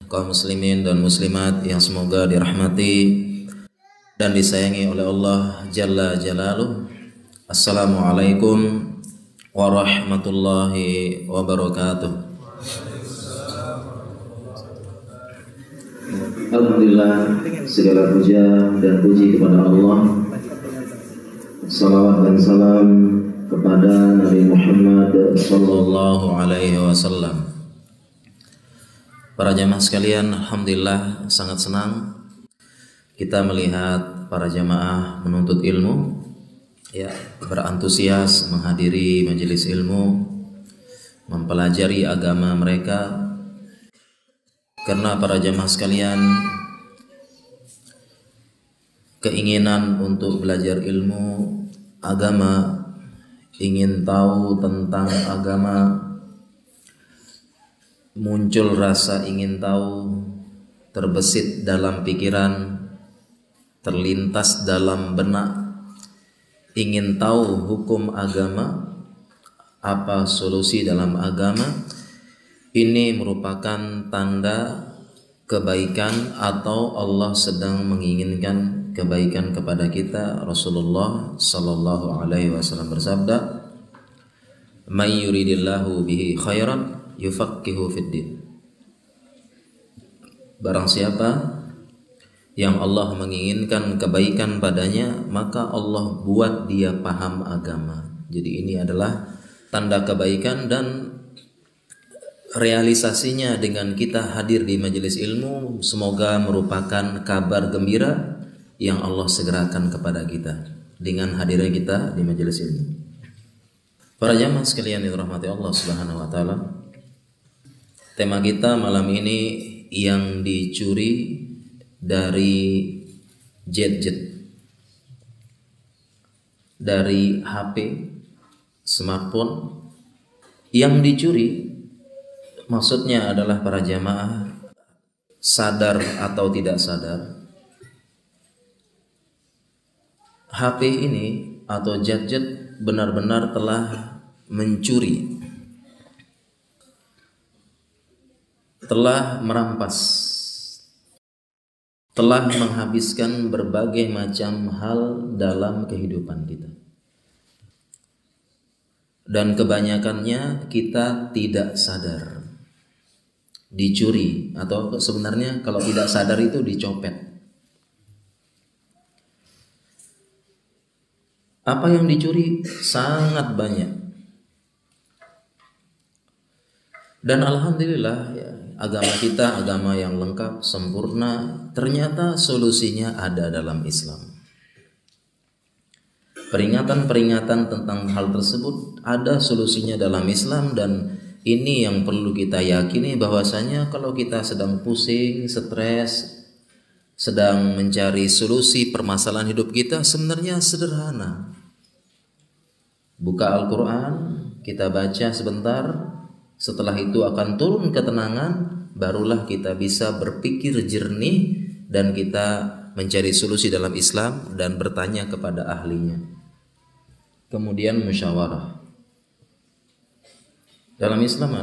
kaum muslimin dan muslimat yang semoga dirahmati dan disayangi oleh Allah Jalla Jalaluh. Assalamualaikum warahmatullahi wabarakatuh. Alhamdulillah, segala puja dan puji kepada Allah. Salawat dan salam kepada Nabi Muhammad sallallahu alaihi wasallam. Para jamaah sekalian, alhamdulillah sangat senang kita melihat para jamaah menuntut ilmu ya, berantusias menghadiri majelis ilmu, mempelajari agama mereka. Karena para jamaah sekalian, keinginan untuk belajar ilmu agama, ingin tahu tentang agama, muncul rasa ingin tahu, terbesit dalam pikiran, terlintas dalam benak, ingin tahu hukum agama, apa solusi dalam agama. Ini merupakan tanda kebaikan atau Allah sedang menginginkan kebaikan kepada kita. Rasulullah sallallahu alaihi wasallam bersabda, "May yuridillahu bihi khairan yufaqihu fiddin." Barang siapa yang Allah menginginkan kebaikan padanya, maka Allah buat dia paham agama. Jadi ini adalah tanda kebaikan, dan realisasinya dengan kita hadir di majelis ilmu semoga merupakan kabar gembira yang Allah segerakan kepada kita dengan hadirnya kita di majelis ilmu. Para jamaah sekalian yang dirahmati Allah Subhanahu wa taala, tema kita malam ini yang dicuri dari gadget, dari HP, smartphone. Yang dicuri maksudnya adalah para jamaah sadar atau tidak sadar, HP ini atau gadget benar-benar telah mencuri, telah merampas, telah menghabiskan berbagai macam hal dalam kehidupan kita. Dan kebanyakannya kita tidak sadar dicuri, atau sebenarnya kalau tidak sadar itu dicopet. Apa yang dicuri sangat banyak. Dan alhamdulillah ya, agama kita agama yang lengkap, sempurna. Ternyata solusinya ada dalam Islam. Peringatan-peringatan tentang hal tersebut ada solusinya dalam Islam, dan ini yang perlu kita yakini bahwasanya kalau kita sedang pusing, stres, sedang mencari solusi permasalahan hidup kita, sebenarnya sederhana. Buka Al-Quran, kita baca sebentar, setelah itu akan turun ketenangan, barulah kita bisa berpikir jernih dan kita mencari solusi dalam Islam dan bertanya kepada ahlinya. Kemudian musyawarah. Dalam Islam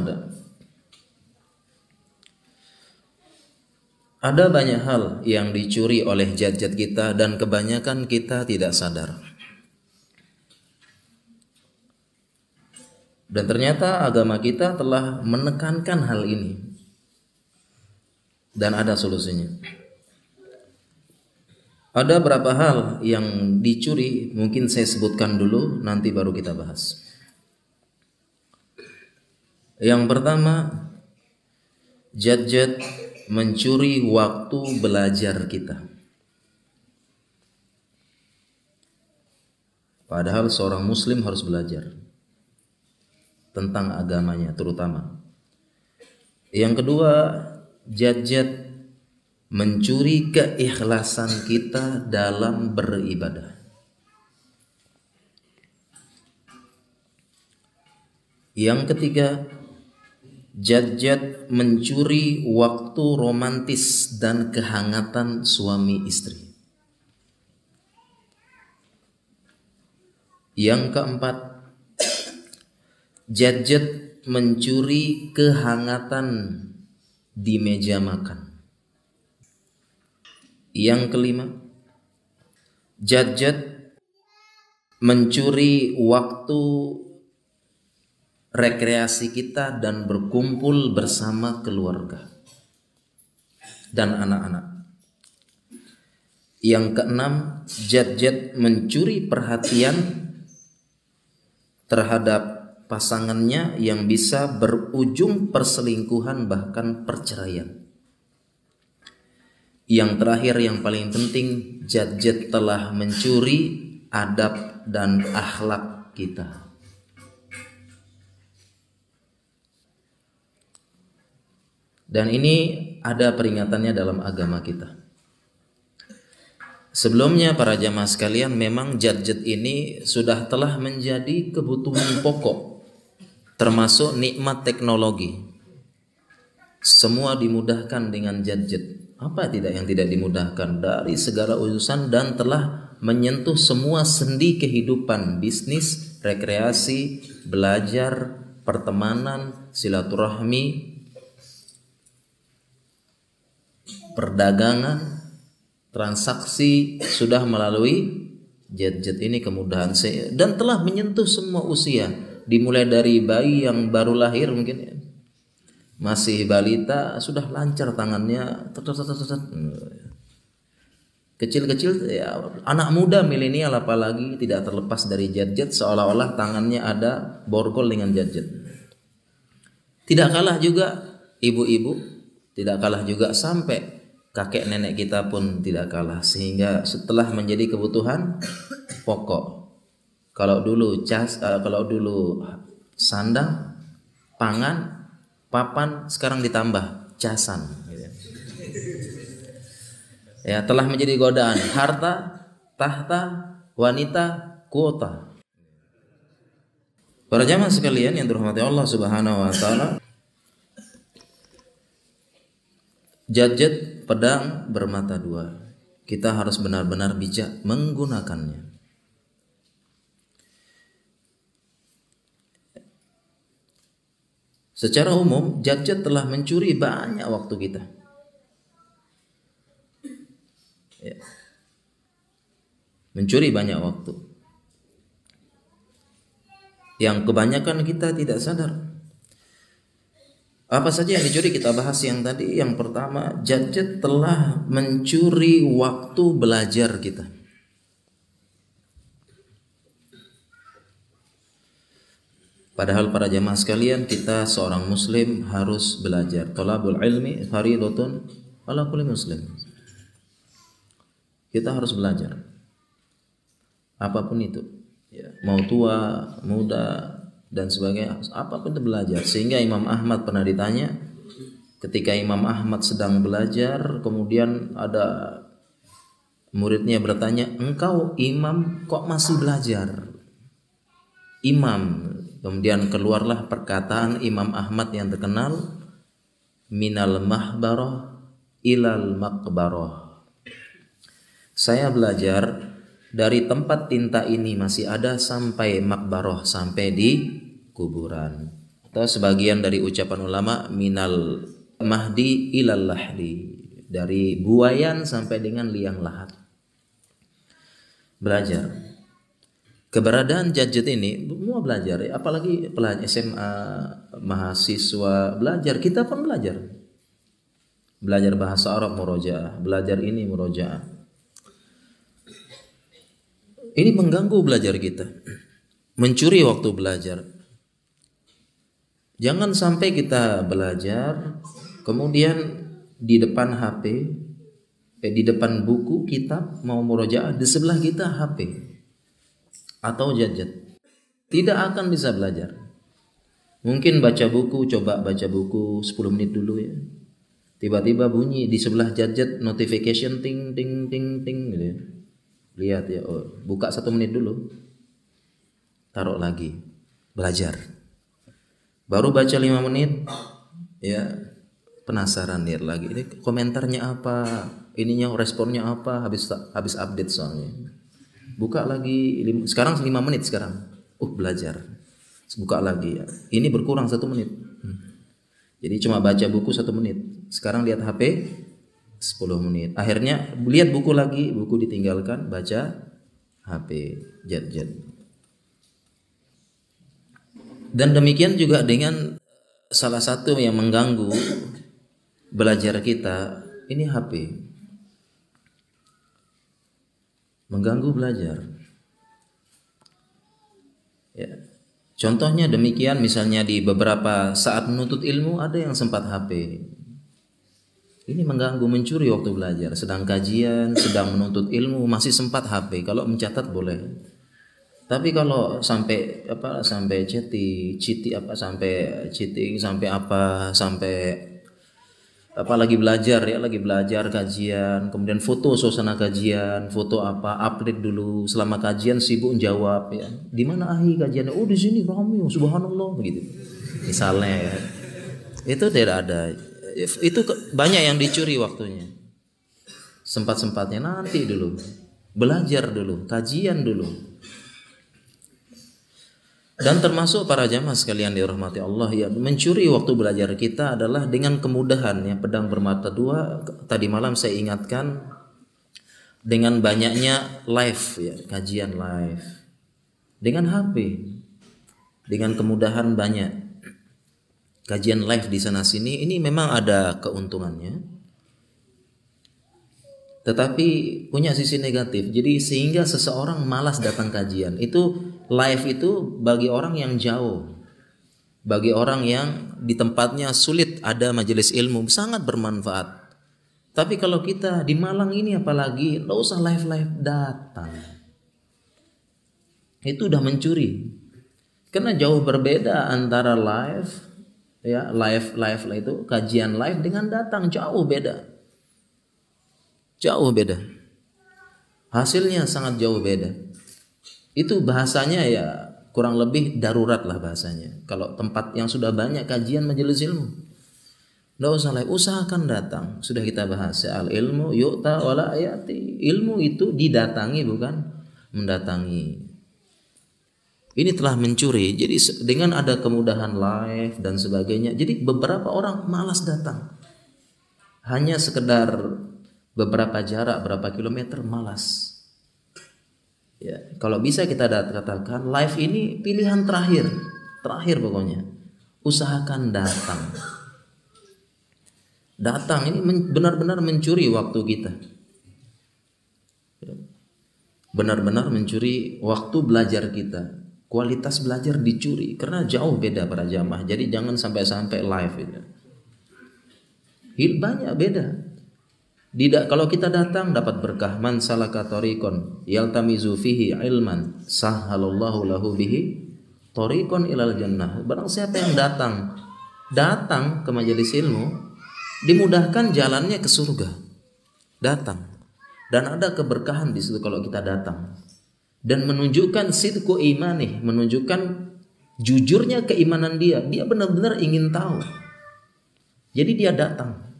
ada banyak hal yang dicuri oleh gadget kita dan kebanyakan kita tidak sadar. Dan ternyata agama kita telah menekankan hal ini dan ada solusinya. Ada beberapa hal yang dicuri, mungkin saya sebutkan dulu, nanti baru kita bahas. Yang pertama, gadget mencuri waktu belajar kita. Padahal seorang muslim harus belajar tentang agamanya terutama. Yang kedua, gadget mencuri keikhlasan kita dalam beribadah. Yang ketiga, gadget mencuri waktu romantis dan kehangatan suami istri. Yang keempat, gadget mencuri kehangatan di meja makan. Yang kelima, gadget mencuri waktu rekreasi kita dan berkumpul bersama keluarga dan anak-anak. Yang keenam, gadget mencuri perhatian terhadap pasangannya yang bisa berujung perselingkuhan bahkan perceraian. Yang terakhir yang paling penting, gadget telah mencuri adab dan akhlak kita. Dan ini ada peringatannya dalam agama kita. Sebelumnya para jamaah sekalian, memang gadget ini telah menjadi kebutuhan pokok, termasuk nikmat teknologi. Semua dimudahkan dengan gadget. Apa yang tidak dimudahkan dari segala urusan dan telah menyentuh semua sendi kehidupan, bisnis, rekreasi, belajar, pertemanan, silaturahmi, perdagangan, transaksi sudah melalui gadget ini kemudahan dan telah menyentuh semua usia, dimulai dari bayi yang baru lahir mungkin ya, masih balita sudah lancar tangannya, kecil-kecil ya, anak muda milenial apalagi tidak terlepas dari gadget, seolah-olah tangannya ada borgol dengan gadget. Tidak kalah juga ibu-ibu, tidak kalah juga sampai kakek nenek kita pun tidak kalah, sehingga setelah menjadi kebutuhan pokok. Kalau dulu sandang, pangan, papan, sekarang ditambah casan. Ya, telah menjadi godaan harta, tahta, wanita, kuota. Para jamaah sekalian yang dirahmati Allah Subhanahu wa taala, gadget pedang bermata dua. Kita harus benar-benar bijak menggunakannya. Secara umum, gadget telah mencuri banyak waktu kita. Ya. Mencuri banyak waktu. Yang kebanyakan kita tidak sadar. Apa saja yang dicuri kita bahas yang tadi. Yang pertama, gadget telah mencuri waktu belajar kita. Padahal para jamaah sekalian, kita seorang muslim harus belajar. Thalabul ilmi fardhatun 'ala kulli muslim. Kita harus belajar. Apapun itu, ya, mau tua, muda, dan sebagainya, apapun itu belajar. Sehingga Imam Ahmad pernah ditanya, ketika Imam Ahmad sedang belajar, kemudian ada muridnya bertanya, "Engkau imam kok masih belajar?" Imam. Kemudian keluarlah perkataan Imam Ahmad yang terkenal, minal mahbarah ilal makbarah. Saya belajar dari tempat tinta ini masih ada sampai makbarah, sampai di kuburan. Atau sebagian dari ucapan ulama, minal mahdi ilal lahdi, dari buayan sampai dengan liang lahat. Belajar. Keberadaan gadget ini semua belajar ya, apalagi pelajar SMA, mahasiswa belajar, kita pun belajar. Belajar bahasa Arab murojaah, belajar ini murojaah. Ini mengganggu belajar kita, mencuri waktu belajar. Jangan sampai kita belajar kemudian di depan HP, di depan buku kitab mau murojaah, di sebelah kita HP atau gadget, tidak akan bisa belajar. Mungkin baca buku, coba baca buku 10 menit dulu ya. Tiba-tiba bunyi di sebelah gadget notification ting ting ting ting gitu ya. Lihat ya, oh, buka 1 menit dulu. Taruh lagi. Belajar. Baru baca 5 menit ya, penasaran lihat lagi. Ini komentarnya apa? Ininya responnya apa? Habis update soalnya. Buka lagi, sekarang 5 menit sekarang. Belajar. Buka lagi ya. Ini berkurang 1 menit. Jadi cuma baca buku 1 menit. Sekarang lihat HP 10 menit. Akhirnya lihat buku lagi, buku ditinggalkan, baca HP, jet. Dan demikian juga dengan salah satu yang mengganggu belajar kita, ini HP. Mengganggu belajar. Ya. Contohnya demikian, misalnya di beberapa saat menuntut ilmu ada yang sempat HP. Ini mengganggu, mencuri waktu belajar. Sedang kajian, sedang menuntut ilmu, masih sempat HP. Kalau mencatat boleh. Tapi kalau sampai lagi belajar kajian, kemudian foto suasana kajian, foto update dulu selama kajian, sibuk jawab ya. Di mana ahi kajiannya? Oh di sini ramai, subhanallah begitu. Misalnya ya. Itu tidak ada. Itu banyak yang dicuri waktunya. Sempat-sempatnya nanti dulu. Belajar dulu, kajian dulu. Dan termasuk para jamaah sekalian dirahmati Allah, ya, mencuri waktu belajar kita adalah dengan kemudahan ya, pedang bermata dua. Tadi malam saya ingatkan, dengan banyaknya live ya, kajian live dengan HP, dengan kemudahan banyak kajian live di sana sini. Ini memang ada keuntungannya, tetapi punya sisi negatif. Jadi sehingga seseorang malas datang kajian. Itu live itu bagi orang yang jauh, bagi orang yang di tempatnya sulit ada majelis ilmu, sangat bermanfaat. Tapi kalau kita di Malang ini apalagi, nggak usah live datang. Itu udah mencuri. Karena jauh berbeda antara live ya, live itu kajian live dengan datang, jauh beda. Jauh beda. Hasilnya sangat jauh beda. Itu bahasanya ya kurang lebih darurat lah bahasanya. Kalau tempat yang sudah banyak kajian majelis ilmu, nggak usah live, usahakan datang. Sudah kita bahas al ilmu yu'ta wala ayati. Ilmu itu didatangi bukan mendatangi. Ini telah mencuri. Jadi dengan ada kemudahan live dan sebagainya, jadi beberapa orang malas datang. Hanya sekedar beberapa jarak, berapa kilometer, malas. Ya, kalau bisa kita katakan live ini pilihan terakhir pokoknya. Usahakan datang. Datang ini benar-benar mencuri waktu kita. Benar-benar mencuri waktu belajar kita. Kualitas belajar dicuri karena jauh beda para jamaah. Jadi jangan sampai live itu. Banyak beda. Kalau kita datang dapat berkah, man salaka tariqan yaltamizu fihi ilman sahhalallahu lahu bihi tariqan ilal jannah. Barang siapa yang datang ke majelis ilmu, dimudahkan jalannya ke surga. Datang. Dan ada keberkahan di situ kalau kita datang. Dan menunjukkan sidqu imani, menunjukkan jujurnya keimanan dia. Dia benar-benar ingin tahu. Jadi dia datang.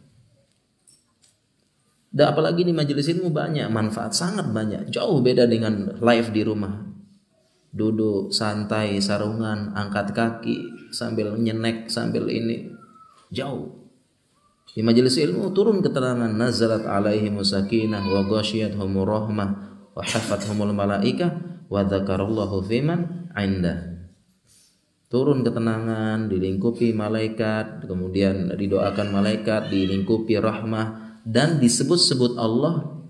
Dan apalagi di majelis ilmu banyak manfaat, sangat banyak. Jauh beda dengan live di rumah. Duduk santai, sarungan, angkat kaki sambil nyenek, sambil ini. Jauh. Di majelis ilmu turun keterangan, nazalat alaihimus sakinah wa ghasyiyatuhumur rahmah wa hafathumul malaikah wa dzakarallahu fiman 'indah. Turun ketenangan, dilingkupi malaikat, kemudian didoakan malaikat, dilingkupi rahmah, dan disebut-sebut Allah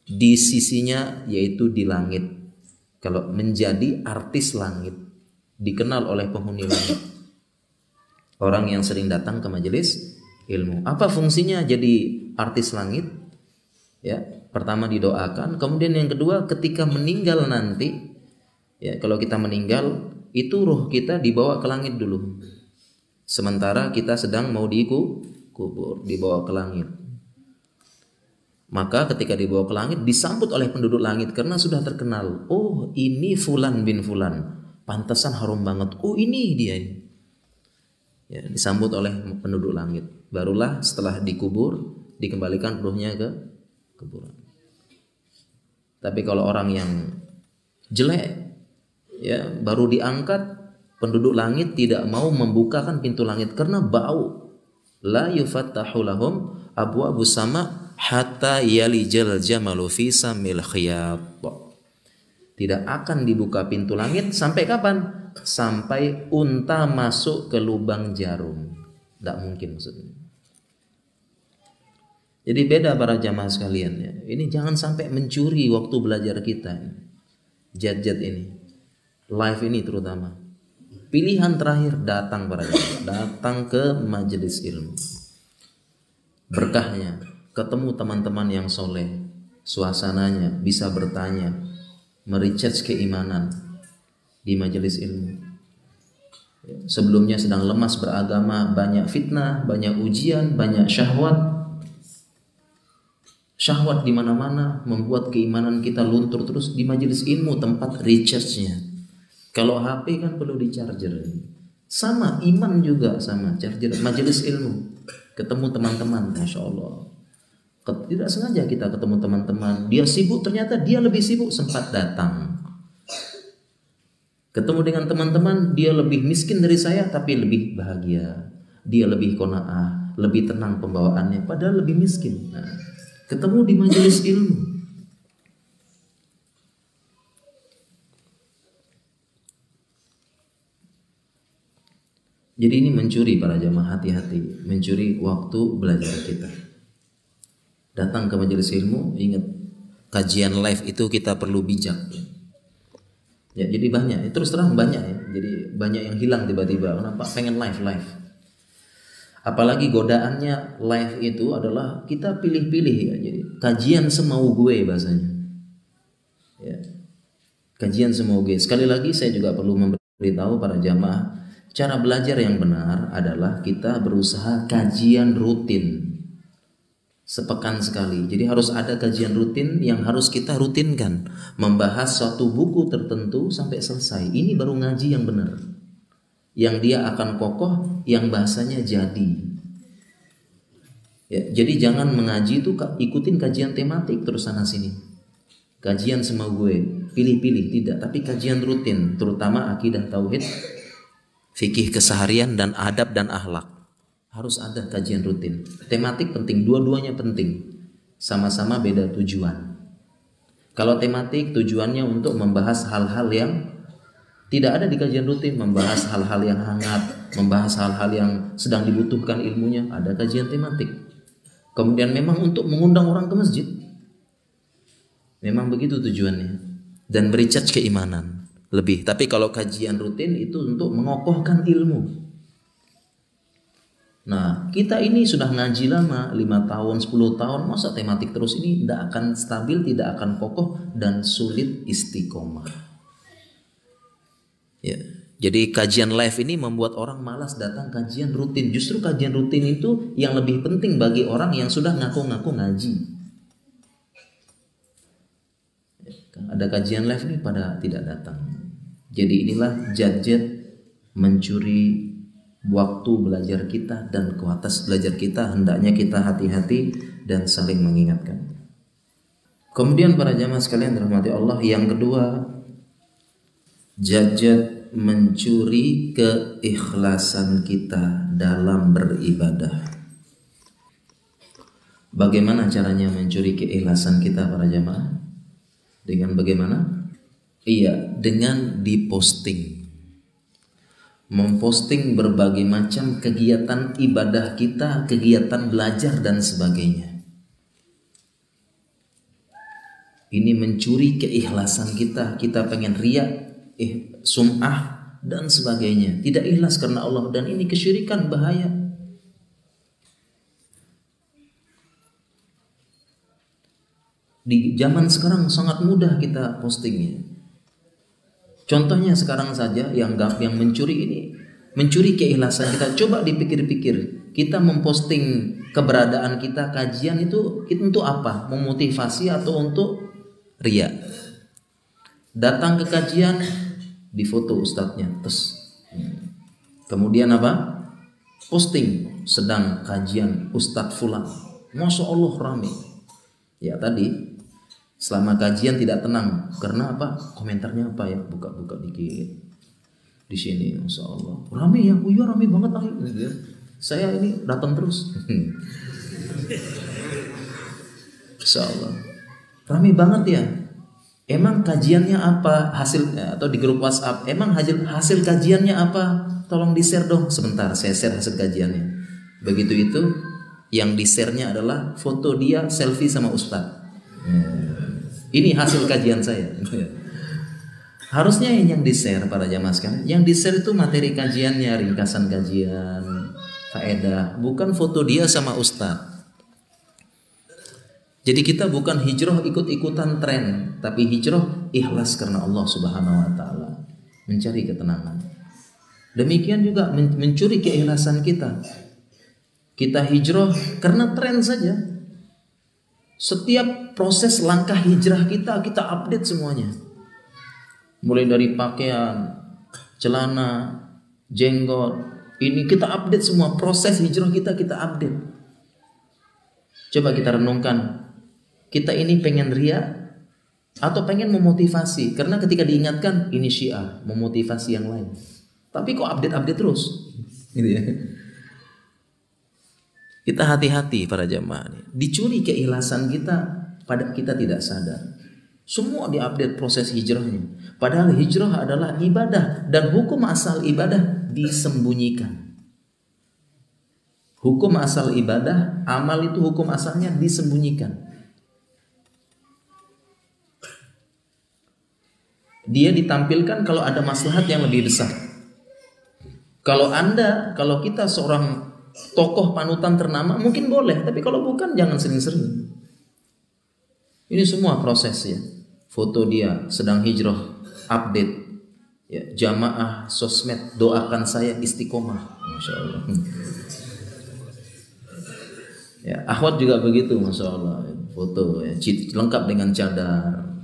di sisinya, yaitu di langit. Kalau menjadi artis langit, dikenal oleh penghuni langit. Orang yang sering datang ke majelis ilmu. Apa fungsinya jadi artis langit? Ya, pertama didoakan, kemudian yang kedua ketika meninggal nanti, ya, kalau kita meninggal itu ruh kita dibawa ke langit dulu. Sementara kita sedang mau dikubur, dibawa ke langit. Maka ketika dibawa ke langit disambut oleh penduduk langit karena sudah terkenal. Oh, ini fulan bin fulan. Pantesan harum banget. Oh, ini dia. Ya, disambut oleh penduduk langit. Barulah setelah dikubur dikembalikan ruhnya ke kuburan. Tapi kalau orang yang jelek, ya, baru diangkat, penduduk langit tidak mau membukakan pintu langit karena bau. la yufattahu lahum abwabus sama hatta yalijal jamalu fi samil khiyat. Tidak akan dibuka pintu langit sampai kapan? Sampai unta masuk ke lubang jarum. Tidak mungkin maksudnya. Jadi beda para jamaah sekalian ya. Ini jangan sampai mencuri waktu belajar kita. Jadjad ini, live ini terutama. Pilihan terakhir datang para jamaah, datang ke majelis ilmu. Berkahnya ketemu teman-teman yang soleh, suasananya bisa bertanya, merecharge keimanan di majelis ilmu. Sebelumnya sedang lemas beragama, banyak fitnah, banyak ujian, banyak syahwat. Syahwat di mana-mana membuat keimanan kita luntur. Terus di majelis ilmu tempat recharge-nya. Kalau HP kan perlu di charger. Sama iman juga sama charger. Majelis ilmu ketemu teman-teman, masya Allah. Tidak sengaja kita ketemu teman-teman. Dia sibuk, ternyata dia lebih sibuk, sempat datang. Ketemu dengan teman-teman, dia lebih miskin dari saya tapi lebih bahagia. Dia lebih qanaah, lebih tenang pembawaannya, padahal lebih miskin. Nah, ketemu di majelis ilmu. Jadi ini mencuri para jamaah, hati-hati mencuri waktu belajar kita. Datang ke majelis ilmu, ingat kajian live itu kita perlu bijak. Ya, jadi banyak, terus terang banyak ya. Jadi banyak yang hilang tiba-tiba. Kenapa? Pengen live. Apalagi godaannya live itu adalah kita pilih-pilih ya. Jadi kajian semau gue bahasanya. Ya. Kajian semau gue. Sekali lagi saya juga perlu memberitahu para jamaah, cara belajar yang benar adalah kita berusaha kajian rutin. Sepekan sekali. Jadi harus ada kajian rutin yang harus kita rutinkan. Membahas suatu buku tertentu sampai selesai. Ini baru ngaji yang benar. Yang dia akan kokoh, yang bahasanya jadi. Ya, jadi jangan mengaji itu ikutin kajian tematik terus sana sini. Kajian semau gue, pilih-pilih tidak, tapi kajian rutin, terutama akidah tauhid, fikih keseharian dan adab dan akhlak. Harus ada kajian rutin. Tematik penting, dua-duanya penting. Sama-sama beda tujuan. Kalau tematik tujuannya untuk membahas hal-hal yang tidak ada di kajian rutin, membahas hal-hal yang hangat, membahas hal-hal yang sedang dibutuhkan ilmunya, ada kajian tematik. Kemudian memang untuk mengundang orang ke masjid. Memang begitu tujuannya. Dan merecharge keimanan lebih. Tapi kalau kajian rutin itu untuk mengokohkan ilmu. Nah, kita ini sudah ngaji lama, 5 tahun, 10 tahun, masa tematik terus ini tidak akan stabil, tidak akan kokoh, dan sulit istiqomah. Ya, jadi kajian live ini membuat orang malas datang kajian rutin. Justru kajian rutin itu yang lebih penting bagi orang yang sudah ngaku-ngaku ngaji. Ada kajian live ini pada tidak datang. Jadi inilah jadjad mencuri waktu belajar kita dan kualitas belajar kita. Hendaknya kita hati-hati dan saling mengingatkan. Kemudian para jamaah sekalian dirahmati Allah, yang kedua, jadjad mencuri keikhlasan kita dalam beribadah. Bagaimana caranya mencuri keikhlasan kita para jamaah? Dengan bagaimana? Iya, dengan diposting. Memposting berbagai macam kegiatan ibadah kita, kegiatan belajar dan sebagainya. Ini mencuri keikhlasan kita. Kita pengen riya, sum'ah dan sebagainya. Tidak ikhlas karena Allah, dan ini kesyirikan, bahaya. Di zaman sekarang sangat mudah kita postingnya. Contohnya sekarang saja yang mencuri ini, mencuri keikhlasan kita. Coba dipikir-pikir, kita memposting keberadaan kita, kajian itu untuk apa? Memotivasi atau untuk riya? Datang ke kajian, difoto ustadznya, terus kemudian apa? Posting sedang kajian Ustadz Fulan, masya Allah rame. Ya tadi selama kajian tidak tenang karena apa? Komentarnya apa ya? Buka-buka dikit di sini, masya Allah rame ya, oh iya rame banget gitu. Saya ini datang terus. Insya Allah. Rame banget ya. Emang kajiannya apa hasilnya, atau di grup WhatsApp? Emang hasil kajiannya apa? Tolong di-share dong. Sebentar, saya share hasil kajiannya. Begitu itu, yang di-share-nya adalah foto dia selfie sama Ustadz. Ini hasil kajian saya. Harusnya yang di-share para jamaah sekalian. Yang di-share itu materi kajiannya, ringkasan kajian, faedah, bukan foto dia sama Ustadz. Jadi kita bukan hijrah ikut-ikutan tren, tapi hijrah ikhlas karena Allah Subhanahu wa taala, mencari ketenangan. Demikian juga mencuri keikhlasan kita. Kita hijrah karena tren saja. Setiap proses langkah hijrah kita update semuanya. Mulai dari pakaian, celana, jenggot, ini kita update semua. Proses hijrah kita update. Coba kita renungkan. Kita ini pengen ria atau pengen memotivasi? Karena ketika diingatkan ini Syiah, memotivasi yang lain. Tapi kok update terus? Gitu ya. Kita hati-hati para jamaah. Dicuri keikhlasan kita, pada kita tidak sadar. Semua diupdate proses hijrahnya. Padahal hijrah adalah ibadah dan hukum asal ibadah disembunyikan. Hukum asal ibadah, amal itu hukum asalnya disembunyikan. Dia ditampilkan kalau ada maslahat yang lebih besar. Kalau kita seorang tokoh panutan ternama mungkin boleh, tapi kalau bukan jangan sering-sering. Ini semua proses ya. Foto dia sedang hijrah, update. Ya, jamaah sosmed doakan saya istiqomah. Masya Allah. Ya, akhwat juga begitu, Masya Allah. Foto ya, lengkap dengan cadar.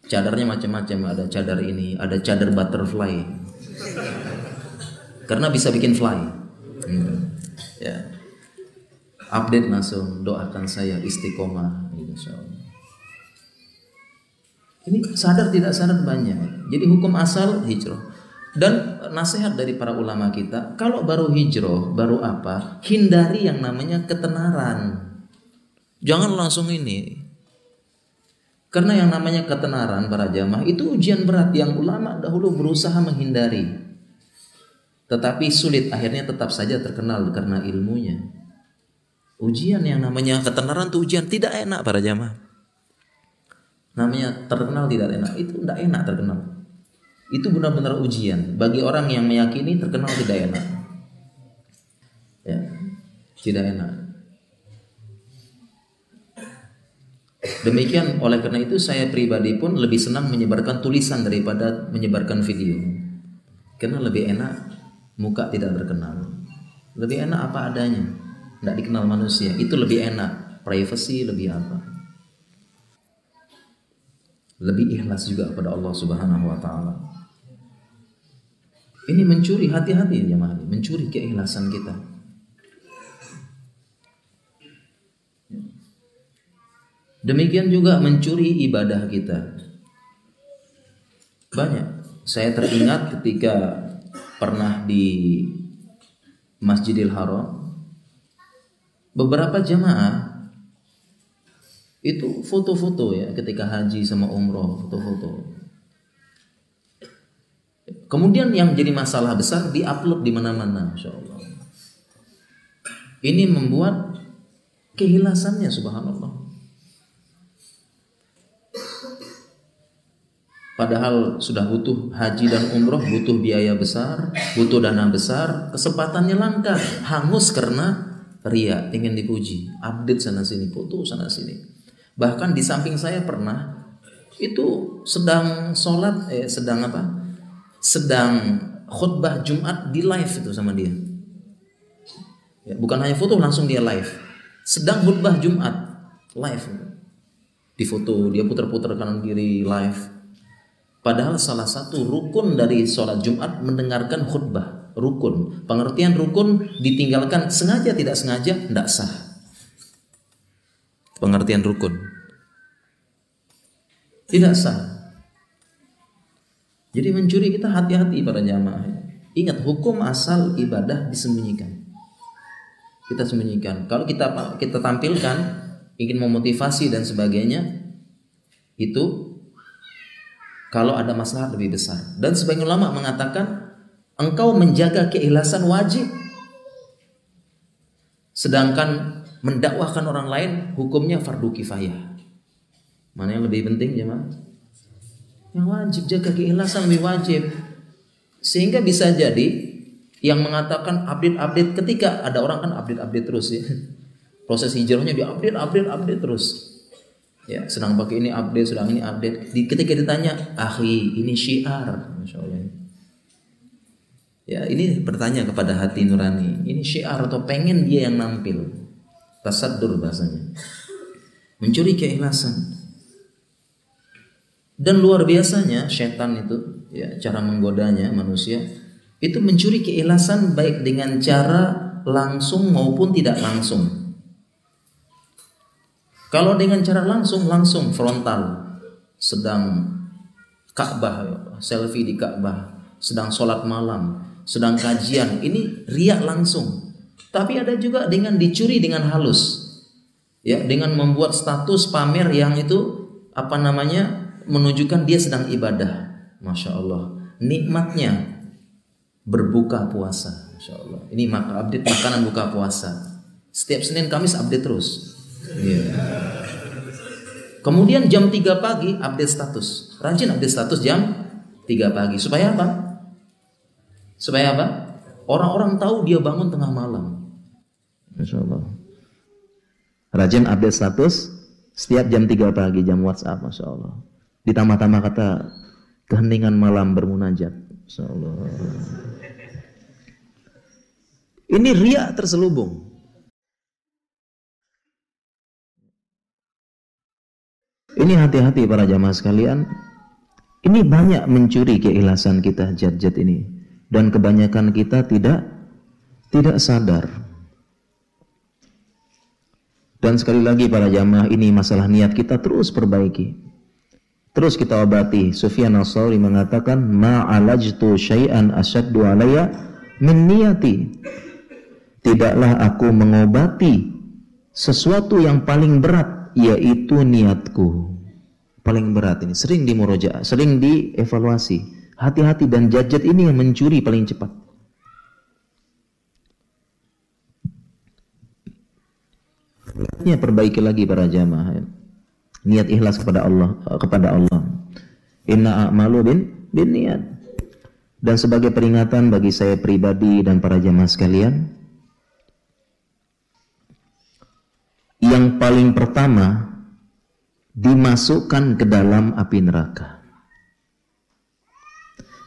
Cadarnya macam-macam, ada cadar ini, ada cadar butterfly. Karena bisa bikin fly. Ya. Update langsung, doakan saya istiqomah, insyaallah. Ini sadar tidak sadar banyak. Jadi hukum asal hijrah. Dan nasihat dari para ulama kita, kalau baru hijrah, baru apa? Hindari yang namanya ketenaran. Jangan langsung ini. Karena yang namanya ketenaran para jamaah itu ujian berat yang ulama dahulu berusaha menghindari. Tetapi sulit, akhirnya tetap saja terkenal karena ilmunya. Ujian yang namanya ketenaran itu ujian tidak enak para jamaah. Namanya terkenal tidak enak, itu tidak enak terkenal. Itu benar-benar ujian. Bagi orang yang meyakini terkenal tidak enak. Ya, tidak enak. Demikian, oleh karena itu saya pribadi pun lebih senang menyebarkan tulisan daripada menyebarkan video. Karena lebih enak muka tidak terkenal. Lebih enak apa adanya, tidak dikenal manusia. Itu lebih enak, privacy lebih apa. Lebih ikhlas juga kepada Allah Subhanahu wa taala. Ini mencuri, hati-hati jemaah, mencuri keikhlasan kita. Demikian juga mencuri ibadah kita. Banyak. Saya teringat ketika pernah di Masjidil Haram, beberapa jamaah itu foto-foto ya ketika haji sama umroh, foto-foto. Kemudian yang jadi masalah besar diupload di mana-mana, insyaallah. Ini membuat keikhlasannya subhanallah. Padahal sudah butuh haji dan umroh, butuh biaya besar, butuh dana besar, kesempatannya langka, hangus karena ria, ingin dipuji, update sana sini, foto sana sini. Bahkan di samping saya pernah itu sedang sholat, sedang khutbah Jumat di live itu sama dia. Ya, bukan hanya foto, langsung dia live. Sedang khutbah Jumat live, di foto dia putar-putar kanan kiri live. Padahal salah satu rukun dari sholat Jumat mendengarkan khutbah. Rukun. Pengertian rukun ditinggalkan sengaja tidak sengaja tidak sah. Pengertian rukun. Tidak sah. Jadi mencuri kita hati-hati para jamaah. Ingat hukum asal ibadah disembunyikan. Kita sembunyikan. Kalau kita tampilkan, ingin memotivasi dan sebagainya, itu kalau ada masalah lebih besar. Dan sebagian ulama mengatakan engkau menjaga keikhlasan wajib, sedangkan mendakwahkan orang lain hukumnya fardu kifayah. Mana yang lebih penting jemaah? Yang wajib, jaga keikhlasan lebih wajib. Sehingga bisa jadi yang mengatakan update ketika ada orang kan update terus ya. Proses hijrahnya di update terus. Ya, sedang pakai ini update, sedang ini update. Ketika ditanya, "Akhi, ini syiar." Masyaallah. Ya, ini bertanya kepada hati nurani. Ini syiar atau pengen dia yang nampil? Tasaddur bahasanya. Mencuri keikhlasan. Dan luar biasanya setan itu, ya, cara menggodanya manusia itu mencuri keikhlasan baik dengan cara langsung maupun tidak langsung. Kalau dengan cara langsung frontal, sedang Ka'bah, selfie di Ka'bah, sedang sholat malam, sedang kajian, ini riak langsung. Tapi ada juga dengan dicuri dengan halus, ya, dengan membuat status pamer yang itu menunjukkan dia sedang ibadah. Masya Allah, nikmatnya berbuka puasa. Masya Allah. Ini update makanan buka puasa. Setiap Senin Kamis update terus. Yeah. Kemudian jam 3 pagi update status. Rajin update status jam 3 pagi. Supaya apa? Orang-orang tahu dia bangun tengah malam. Masya Allah. Rajin update status setiap jam 3 pagi, jam WhatsApp. Masya Allah. Ditambah-tambah kata keheningan malam bermunajat. Masya Allah. Ini riya terselubung. Ini hati-hati para jamaah sekalian. Ini banyak mencuri keikhlasan kita jat-jat ini. Dan kebanyakan kita tidak sadar. Dan sekali lagi para jamaah, ini masalah niat kita terus perbaiki. Terus kita obati. Sufyan Ats-Tsauri mengatakan, "Ma'alajtu syai'an asyaddu alayya min niyati." Tidaklah aku mengobati sesuatu yang paling berat, yaitu niatku. Paling berat ini, sering dimurojaah, sering dievaluasi. Hati-hati, dan jajat ini yang mencuri paling cepat. Niatnya perbaiki lagi para jamaah. Niat ikhlas kepada Allah. Inna a'malu bin niat. Dan sebagai peringatan bagi saya pribadi dan para jamaah sekalian, yang paling pertama dimasukkan ke dalam api neraka.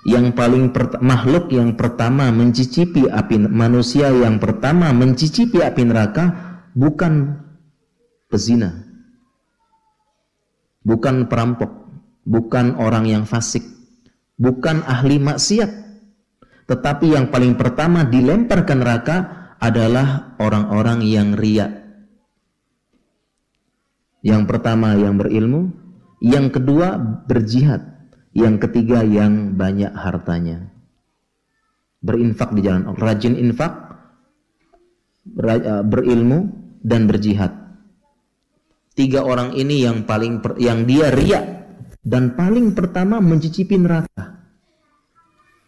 Yang paling makhluk yang pertama mencicipi api, manusia yang pertama mencicipi api neraka bukan pezina, bukan perampok, bukan orang yang fasik, bukan ahli maksiat, tetapi yang paling pertama dilempar ke neraka adalah orang-orang yang riya. Yang pertama yang berilmu, yang kedua berjihad, yang ketiga yang banyak hartanya, berinfak di jalan Allah, rajin infak, berilmu dan berjihad. Tiga orang ini yang yang dia riya dan paling pertama mencicipi neraka.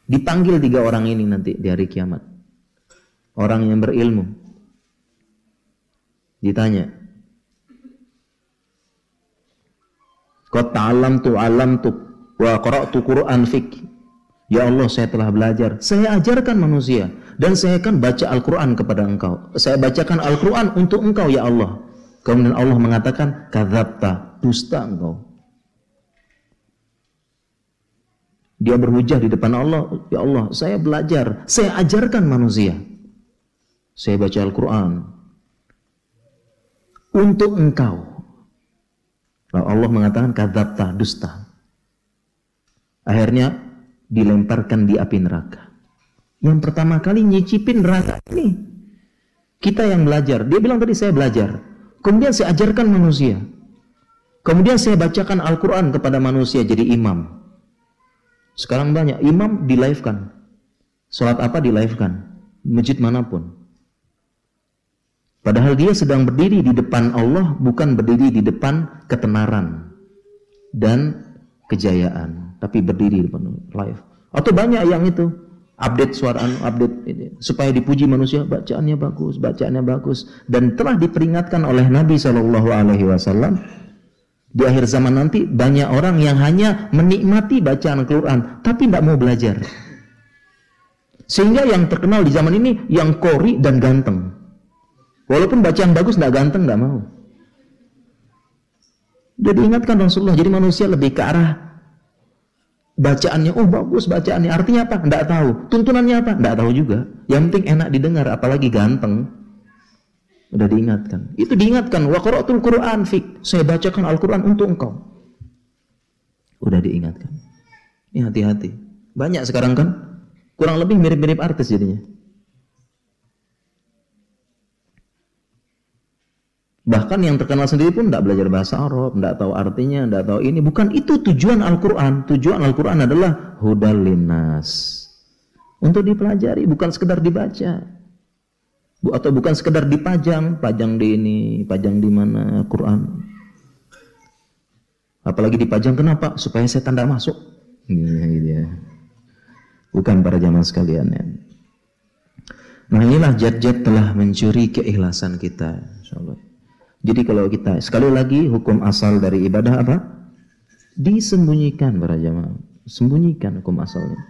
Dipanggil tiga orang ini nanti di hari kiamat. Orang yang berilmu ditanya, "Qad ta'allamtu 'allamtu wa qara'tu Qur'an fik." Ya Allah, saya telah belajar, saya ajarkan manusia, dan saya akan baca Al-Quran kepada engkau. Saya bacakan Al-Quran untuk engkau ya Allah. Kemudian Allah mengatakan, "Kadzabta, dusta engkau." Dia berhujah di depan Allah, "Ya Allah, saya belajar, saya ajarkan manusia, saya baca Al-Quran untuk engkau." Lalu Allah mengatakan, "Kadzabta, dusta." Akhirnya dilemparkan di api neraka. Yang pertama kali nyicipin neraka ini kita yang belajar. Dia bilang tadi, saya belajar, kemudian saya ajarkan manusia, kemudian saya bacakan Al-Quran kepada manusia jadi imam. Sekarang banyak imam di live kan, sholat apa di live kan, masjid manapun. Padahal dia sedang berdiri di depan Allah, bukan berdiri di depan ketenaran dan kejayaan, tapi berdiri di depan live. Atau banyak yang itu update suara, update ini, supaya dipuji manusia, bacaannya bagus, dan telah diperingatkan oleh Nabi SAW di akhir zaman nanti banyak orang yang hanya menikmati bacaan Al-Quran tapi tidak mau belajar. Sehingga yang terkenal di zaman ini yang qori dan ganteng. Walaupun bacaan bagus, tidak ganteng, tidak mau. Jadi ingatkan Rasulullah, jadi manusia lebih ke arah bacaannya, oh bagus bacaannya, artinya apa? Tidak tahu. Tuntunannya apa? Tidak tahu juga. Yang penting enak didengar, apalagi ganteng. Udah diingatkan. Itu diingatkan, wa qara'tul Qur'an fik. Saya bacakan Al-Quran untuk engkau. Udah diingatkan. Ini hati-hati. Banyak sekarang kan, kurang lebih mirip-mirip artis jadinya. Bahkan yang terkenal sendiri pun tidak belajar bahasa Arab, tidak tahu artinya, tidak tahu ini. Bukan itu tujuan Al-Quran. Tujuan Al-Quran adalah hudal linnas. Untuk dipelajari, bukan sekedar dibaca. Atau bukan sekedar dipajang, pajang di ini, pajang di mana Quran. Apalagi dipajang kenapa? Supaya setan tidak masuk. Gitu ya. Bukan para jamaah sekalian ya. Nah inilah jad-jad telah mencuri keikhlasan kita, insyaallah. Jadi kalau kita, sekali lagi hukum asal dari ibadah apa? Disembunyikan para jamaah. Sembunyikan hukum asalnya.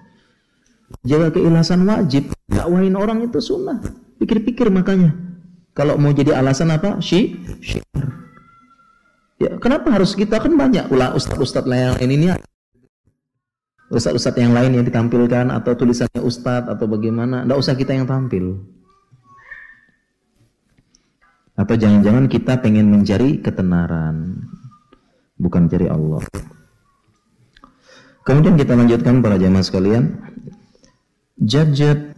Jaga keikhlasan wajib. Dakwahin orang itu sunnah. Pikir-pikir makanya. Kalau mau jadi alasan apa? Syiar. Ya, kenapa harus kita? Kan banyak ulah ustadz-ustadz lain ini. Ustadz-ustadz yang lain yang ditampilkan atau tulisannya ustadz atau bagaimana. Tidak usah kita yang tampil. Atau jangan-jangan kita pengen mencari ketenaran, bukan cari Allah. Kemudian kita lanjutkan para jamaah sekalian. Jad-jad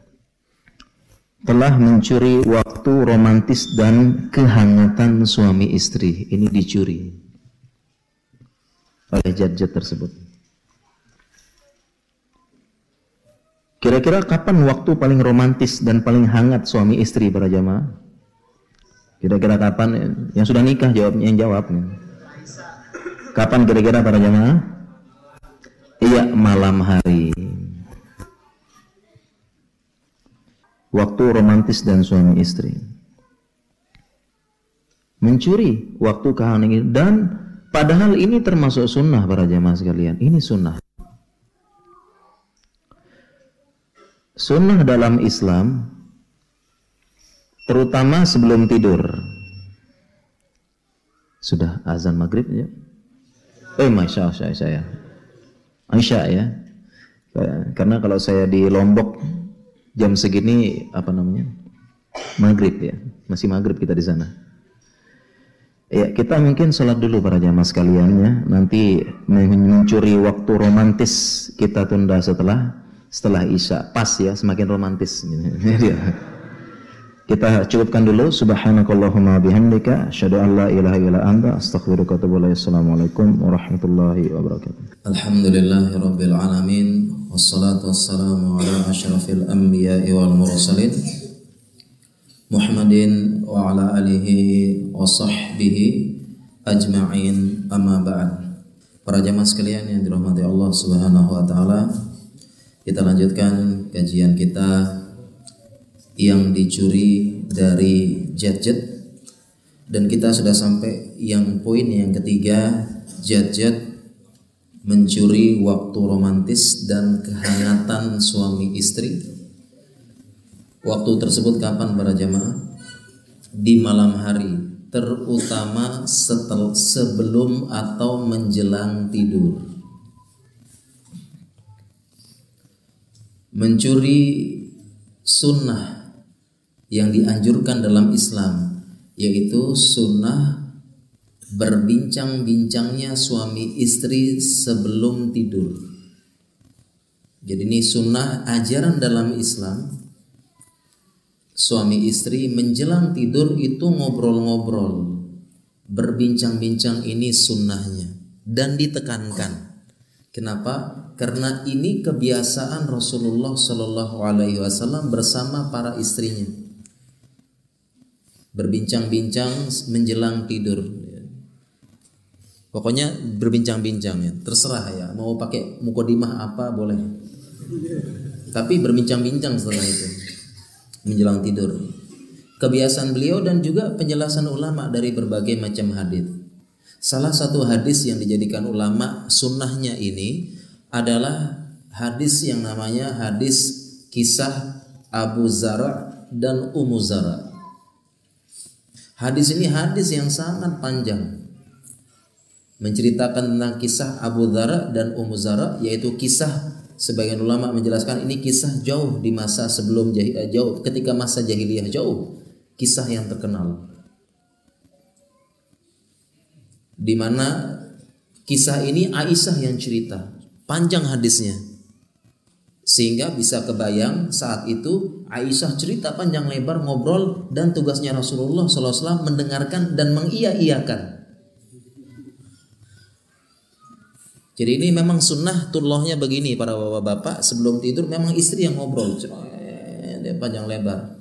telah mencuri waktu romantis dan kehangatan suami istri. Ini dicuri oleh jad-jad tersebut. Kira-kira kapan waktu paling romantis dan paling hangat suami istri para jamaah? Kira-kira kapan? Yang sudah nikah jawabnya, yang jawab. Kapan kira-kira para jamaah? Iya, malam hari. Waktu romantis dan suami istri. Mencuri waktu kehangatan, dan padahal ini termasuk sunnah para jamaah sekalian. Ini sunnah. Sunnah dalam Islam, terutama sebelum tidur. Sudah azan maghrib ya? Masya Allah saya. Aisyah ya. Karena kalau saya di Lombok jam segini apa namanya? Maghrib ya. Masih maghrib kita di sana. Ya, kita mungkin sholat dulu para jamaah sekalian ya. Nanti mencuri waktu romantis kita tunda setelah Isya. Pas ya, semakin romantis. Kita cukupkan dulu. Subhanakallahumma bihamdika asyhadu an la ilaha illa anta astaghfiruka wa atubu ilaik. Assalamualaikum warahmatullahi wabarakatuh. Alhamdulillahirabbil alamin wassalatu wassalamu ala asyrafil anbiya'i wal mursalin Muhammadin wa ala alihi wa sahbihi ajma'in, amma ba'd. Para jamaah sekalian yang dirahmati Allah Subhanahu wa taala, kita lanjutkan kajian kita yang dicuri dari jad-jad, dan kita sudah sampai yang poin yang ketiga, jad-jad mencuri waktu romantis dan kehangatan suami istri. Waktu tersebut kapan para jamaah? Di malam hari, terutama sebelum atau menjelang tidur. Mencuri sunnah yang dianjurkan dalam Islam, yaitu sunnah berbincang-bincangnya suami istri sebelum tidur. Jadi ini sunnah ajaran dalam Islam. Suami istri menjelang tidur itu ngobrol-ngobrol, berbincang-bincang, ini sunnahnya, dan ditekankan. Kenapa? Karena ini kebiasaan Rasulullah Shallallahu Alaihi Wasallam bersama para istrinya. berbincang-bincang menjelang tidur. Pokoknya berbincang-bincang ya, terserah ya, mau pakai mukodimah apa boleh. Tapi berbincang-bincang setelah itu menjelang tidur. Kebiasaan beliau dan juga penjelasan ulama dari berbagai macam hadis. Salah satu hadis yang dijadikan ulama sunnahnya ini adalah hadis yang namanya hadis kisah Abu Zara dan Ummu Zara. Hadis ini hadis yang sangat panjang, menceritakan tentang kisah Abu Zara dan Ummu Zara, yaitu kisah, sebagian ulama menjelaskan ini kisah jauh di masa sebelum jauh ketika masa jahiliyah, jauh kisah yang terkenal, di mana kisah ini Aisyah yang cerita, panjang hadisnya, sehingga bisa kebayang saat itu Aisyah cerita panjang lebar, ngobrol, dan tugasnya Rasulullah SAW mendengarkan dan mengiya-iyakan. Jadi ini memang sunnah tullahnya begini para bapak-bapak, sebelum tidur memang istri yang ngobrol, dia panjang lebar,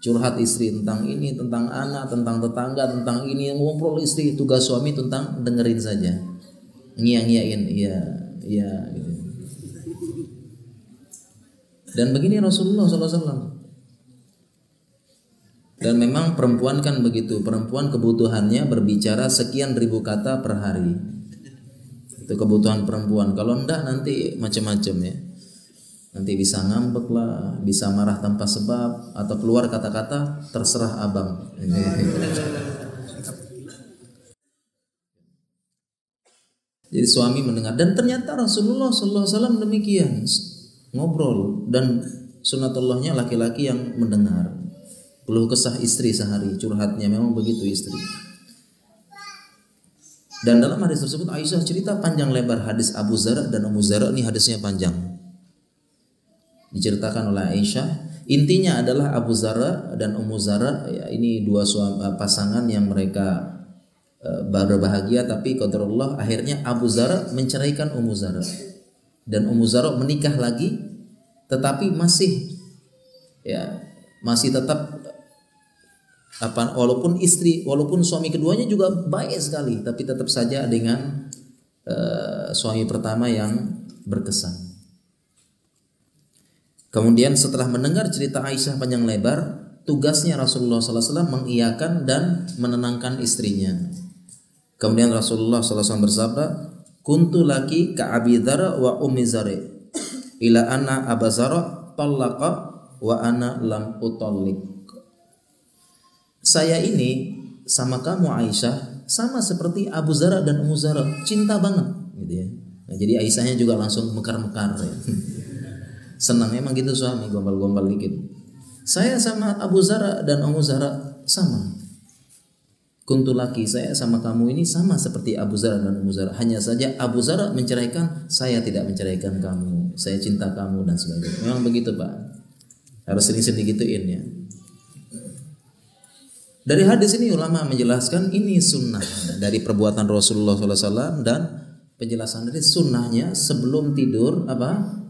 curhat istri tentang ini, tentang anak, tentang tetangga, tentang ini, ngobrol istri. Tugas suami tentang dengerin saja, ngiya-ngiyain, iya gitu. Dan begini Rasulullah SAW. Dan memang perempuan kan begitu, perempuan kebutuhannya berbicara sekian ribu kata per hari. Itu kebutuhan perempuan. Kalau enggak nanti macam-macam ya. Nanti bisa ngambek lah, bisa marah tanpa sebab, atau keluar kata-kata terserah abang. Jadi suami mendengar, dan ternyata Rasulullah SAW demikian, ngobrol, dan sunatullahnya laki-laki yang mendengar. Keluh kesah istri sehari, curhatnya memang begitu istri. Dan dalam hadis tersebut Aisyah cerita panjang lebar hadis Abu Zara dan Ummu Zara, ini hadisnya panjang. Diceritakan oleh Aisyah, intinya adalah Abu Zara dan Ummu Zara ya, ini dua pasangan yang mereka berbahagia, tapi qadarullah akhirnya Abu Zara menceraikan Ummu Zara, dan Ummu Zara menikah lagi, tetapi masih tetap walaupun suami keduanya juga baik sekali, tapi tetap saja dengan suami pertama yang berkesan. Kemudian setelah mendengar cerita Aisyah panjang lebar, tugasnya Rasulullah SAW mengiyakan dan menenangkan istrinya. Kemudian Rasulullah SAW bersabda, "Kuntu laki ka Abi Dzar wa Ummi Dzar, ila anna Abu Dzar talaqa wa ana lam utalliq." Saya ini sama kamu Aisyah sama seperti Abu Dzar dan Ummu Dzar, cinta banget gitu ya. Nah, jadi Aisyahnya juga langsung mekar-mekar ya. Senang emang gitu suami, gombal-gombal dikit. Saya sama Abu Zara dan Ummu Zara sama. Kuntu laki, saya sama kamu ini sama seperti Abu Zara dan Ummu Zara. Hanya saja Abu Zara menceraikan, saya tidak menceraikan kamu. Saya cinta kamu dan sebagainya. Memang begitu Pak. Harus sering-sering digituin ya. Dari hadis ini ulama menjelaskan ini sunnah dari perbuatan Rasulullah SAW, dan penjelasan dari sunnahnya sebelum tidur apa?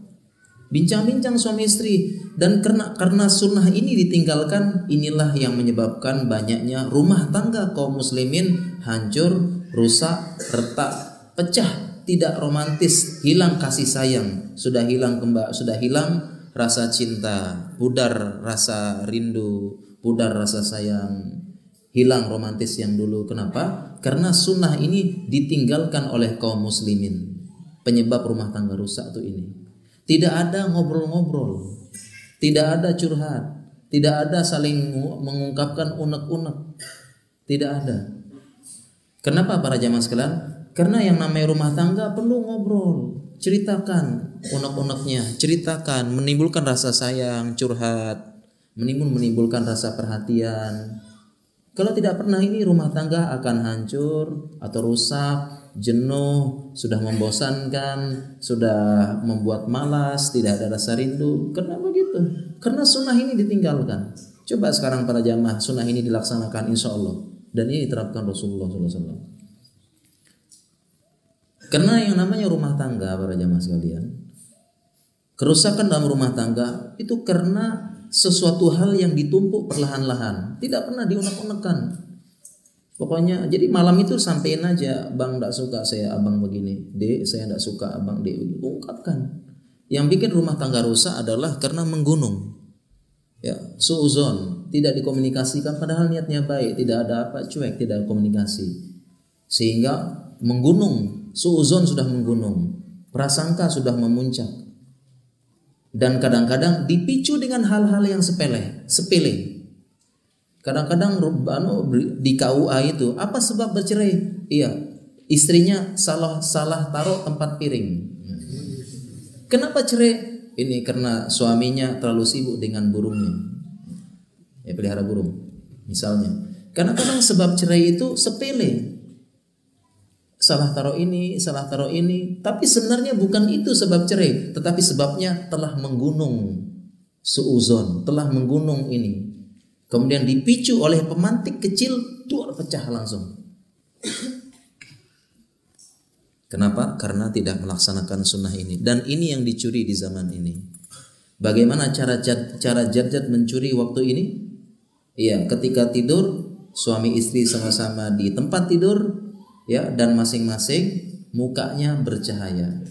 Bincang-bincang suami istri. Dan karena sunnah ini ditinggalkan, inilah yang menyebabkan banyaknya rumah tangga kaum muslimin hancur, rusak, retak, pecah, tidak romantis, hilang kasih sayang, sudah hilang rasa cinta, pudar rasa rindu, pudar rasa sayang, hilang romantis yang dulu. Kenapa? Karena sunnah ini ditinggalkan oleh kaum muslimin. Penyebab rumah tangga rusak tuh ini. Tidak ada ngobrol-ngobrol, tidak ada curhat, tidak ada saling mengungkapkan unek-unek, tidak ada. Kenapa para jamaah sekalian? Karena yang namanya rumah tangga perlu ngobrol, ceritakan unek-uneknya, ceritakan, menimbulkan rasa sayang, curhat, menimbulkan rasa perhatian. Kalau tidak pernah, ini rumah tangga akan hancur atau rusak, jenuh, sudah membosankan, sudah membuat malas, tidak ada rasa rindu. Karena begitu, karena sunnah ini ditinggalkan. Coba sekarang para jamaah, sunnah ini dilaksanakan insya Allah, dan ini diterapkan Rasulullah SAW. Karena yang namanya rumah tangga para jamaah sekalian, kerusakan dalam rumah tangga itu karena sesuatu hal yang ditumpuk perlahan-lahan, tidak pernah diunek-unekan. Pokoknya jadi malam itu sampein aja, bang tidak suka saya abang begini, dek saya tidak suka abang dek begini, ungkapkan. Yang bikin rumah tangga rusak adalah karena menggunung, ya, suuzon, tidak dikomunikasikan padahal niatnya baik, tidak ada apa, cuek, tidak ada komunikasi, sehingga menggunung, suuzon sudah menggunung, prasangka sudah memuncak, dan kadang-kadang dipicu dengan hal-hal yang sepele. Kadang-kadang di KUA itu apa sebab bercerai? Iya, istrinya salah taruh tempat piring. Kenapa cerai? Ini karena suaminya terlalu sibuk dengan burungnya. Ya, pelihara burung misalnya. Kadang-kadang sebab cerai itu sepele. Salah taruh ini, tapi sebenarnya bukan itu sebab cerai, tetapi sebabnya telah menggunung suuzon, telah menggunung ini. Kemudian dipicu oleh pemantik kecil, pecah langsung. Kenapa? Karena tidak melaksanakan sunnah ini. Dan ini yang dicuri di zaman ini. Bagaimana cara jadjad mencuri waktu ini? Iya, ketika tidur suami istri sama-sama di tempat tidur, ya, dan masing-masing mukanya bercahaya.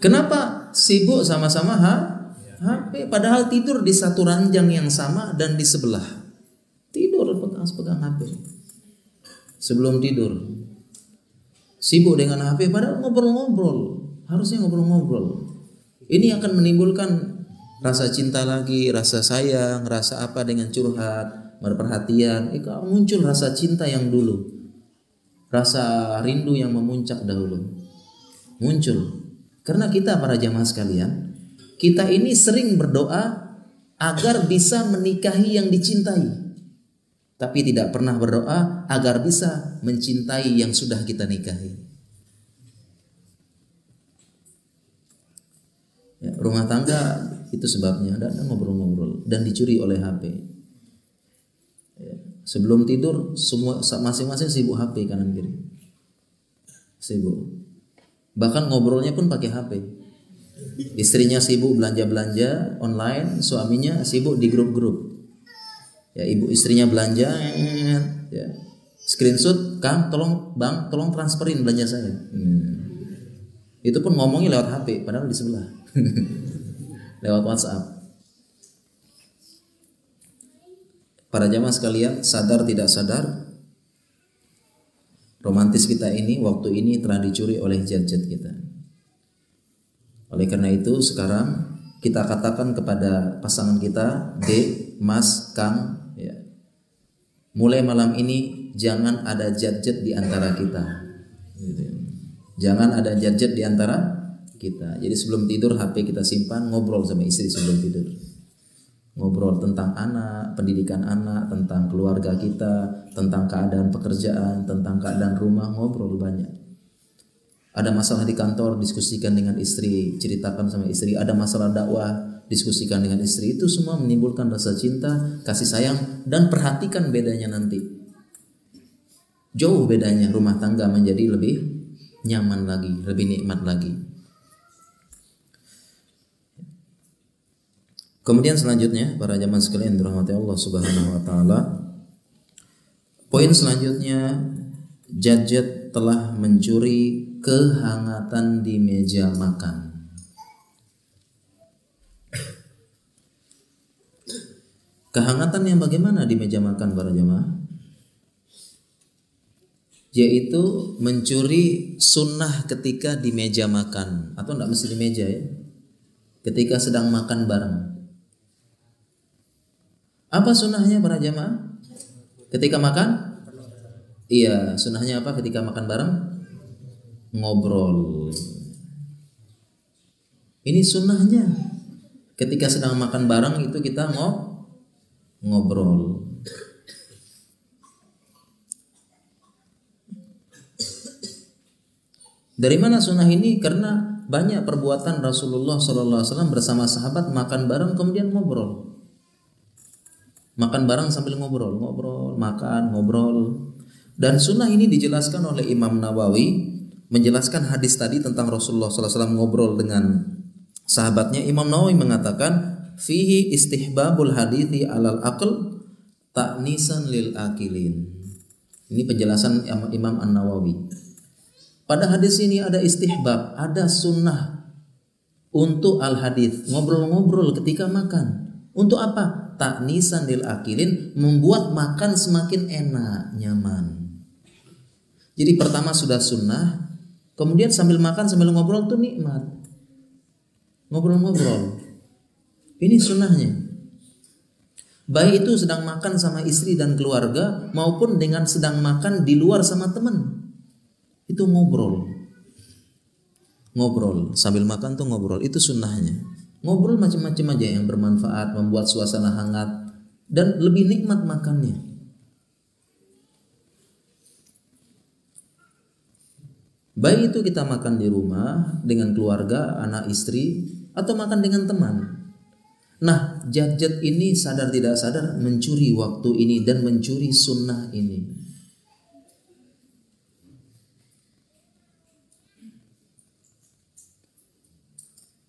Kenapa sibuk sama-sama HP? Padahal tidur di satu ranjang yang sama dan di sebelah. Tidur pegang HP. Sebelum tidur sibuk dengan HP, padahal ngobrol-ngobrol. Harusnya ngobrol-ngobrol. Ini akan menimbulkan rasa cinta lagi, rasa sayang, rasa apa dengan curhat, berperhatian. Muncul rasa cinta yang dulu, rasa rindu yang memuncak dahulu muncul. Karena kita para jamaah sekalian, kita ini sering berdoa agar bisa menikahi yang dicintai, tapi tidak pernah berdoa agar bisa mencintai yang sudah kita nikahi. Ya, rumah tangga itu sebabnya ada ngobrol-ngobrol dan dicuri oleh HP. Ya, sebelum tidur semua masing-masing sibuk HP kanan kiri, sibuk. Bahkan ngobrolnya pun pakai HP. Istrinya sibuk belanja online, suaminya sibuk di grup-grup. Ya, ibu istrinya belanja, ya, screenshot, Kang, tolong transferin belanja saya. Itu pun ngomongnya lewat HP, padahal di sebelah, lewat WhatsApp. Para jamaah sekalian, sadar tidak sadar, romantis kita ini waktu ini telah dicuri oleh jadjad kita. Oleh karena itu sekarang kita katakan kepada pasangan kita, Dek, Mas, Kang, ya, mulai malam ini jangan ada jadjad di antara kita. Gitu. Jangan ada jadjad di antara kita. Jadi sebelum tidur HP kita simpan, ngobrol sama istri sebelum tidur. Ngobrol tentang anak, pendidikan anak, tentang keluarga kita, tentang keadaan pekerjaan, tentang keadaan rumah, ngobrol banyak. Ada masalah di kantor, diskusikan dengan istri, ceritakan sama istri. Ada masalah dakwah, diskusikan dengan istri. Itu semua menimbulkan rasa cinta, kasih sayang, dan perhatikan bedanya nanti. Jauh bedanya, rumah tangga menjadi lebih nyaman lagi, lebih nikmat lagi. Kemudian selanjutnya, para jamaah sekalian dirahmati Allah Subhanahu wa taala. Poin selanjutnya, jadjad telah mencuri kehangatan di meja makan. Kehangatan yang bagaimana di meja makan para jamaah? Yaitu mencuri sunnah ketika di meja makan, atau tidak mesti di meja ya, ketika sedang makan bareng. Apa sunnahnya para jamaah? Ketika makan? Iya, sunnahnya apa ketika makan bareng? Ngobrol. Ini sunnahnya. Ketika sedang makan bareng itu kita ngobrol. Dari mana sunnah ini? Karena banyak perbuatan Rasulullah SAW bersama sahabat makan bareng kemudian ngobrol. Makan bareng sambil ngobrol, makan, ngobrol. Dan sunnah ini dijelaskan oleh Imam Nawawi menjelaskan hadis tadi tentang Rasulullah SAW ngobrol dengan Sahabatnya Imam Nawawi mengatakan fihi istihbabul hadithi alal aql ta'nisan lil akilin. Ini penjelasan Imam An-Nawawi. Pada hadis ini ada istihbab, ada sunnah untuk al-hadith, ngobrol-ngobrol ketika makan. Untuk apa? Ta'nisan lil akilin, membuat makan semakin enak, nyaman. Jadi pertama sudah sunnah, kemudian sambil makan sambil ngobrol tuh nikmat. Ngobrol-ngobrol. Ini sunnahnya. Baik itu sedang makan sama istri dan keluarga maupun dengan sedang makan di luar sama teman. Itu ngobrol. Ngobrol sambil makan tuh ngobrol, itu sunnahnya. Ngobrol macam-macam aja yang bermanfaat, membuat suasana hangat dan lebih nikmat makannya. Baik itu kita makan di rumah dengan keluarga, anak istri, atau makan dengan teman. Nah, jat-jat ini sadar tidak sadar mencuri waktu ini dan mencuri sunnah ini.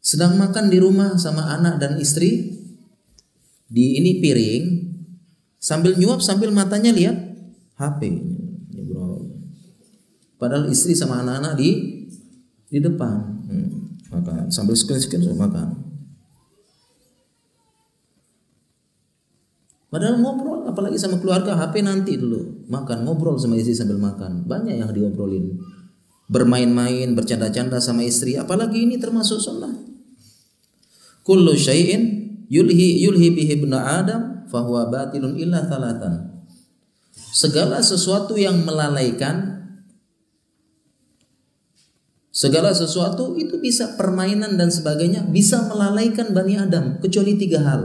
Sedang makan di rumah sama anak dan istri, di ini piring, sambil nyuap sambil matanya lihat HP. Padahal istri sama anak-anak di depan, makan sambil screen makan. Padahal ngobrol, apalagi sama keluarga, HP nanti dulu, makan, ngobrol sama istri sambil makan. Banyak yang diobrolin, bermain-main, bercanda-canda sama istri, apalagi ini termasuk sunnah. Kullu syai'in yulhi bihi ibnu Adam fahuwa batilun illa thalatan. Segala sesuatu yang melalaikan, segala sesuatu itu bisa permainan dan sebagainya, bisa melalaikan Bani Adam kecuali 3 hal.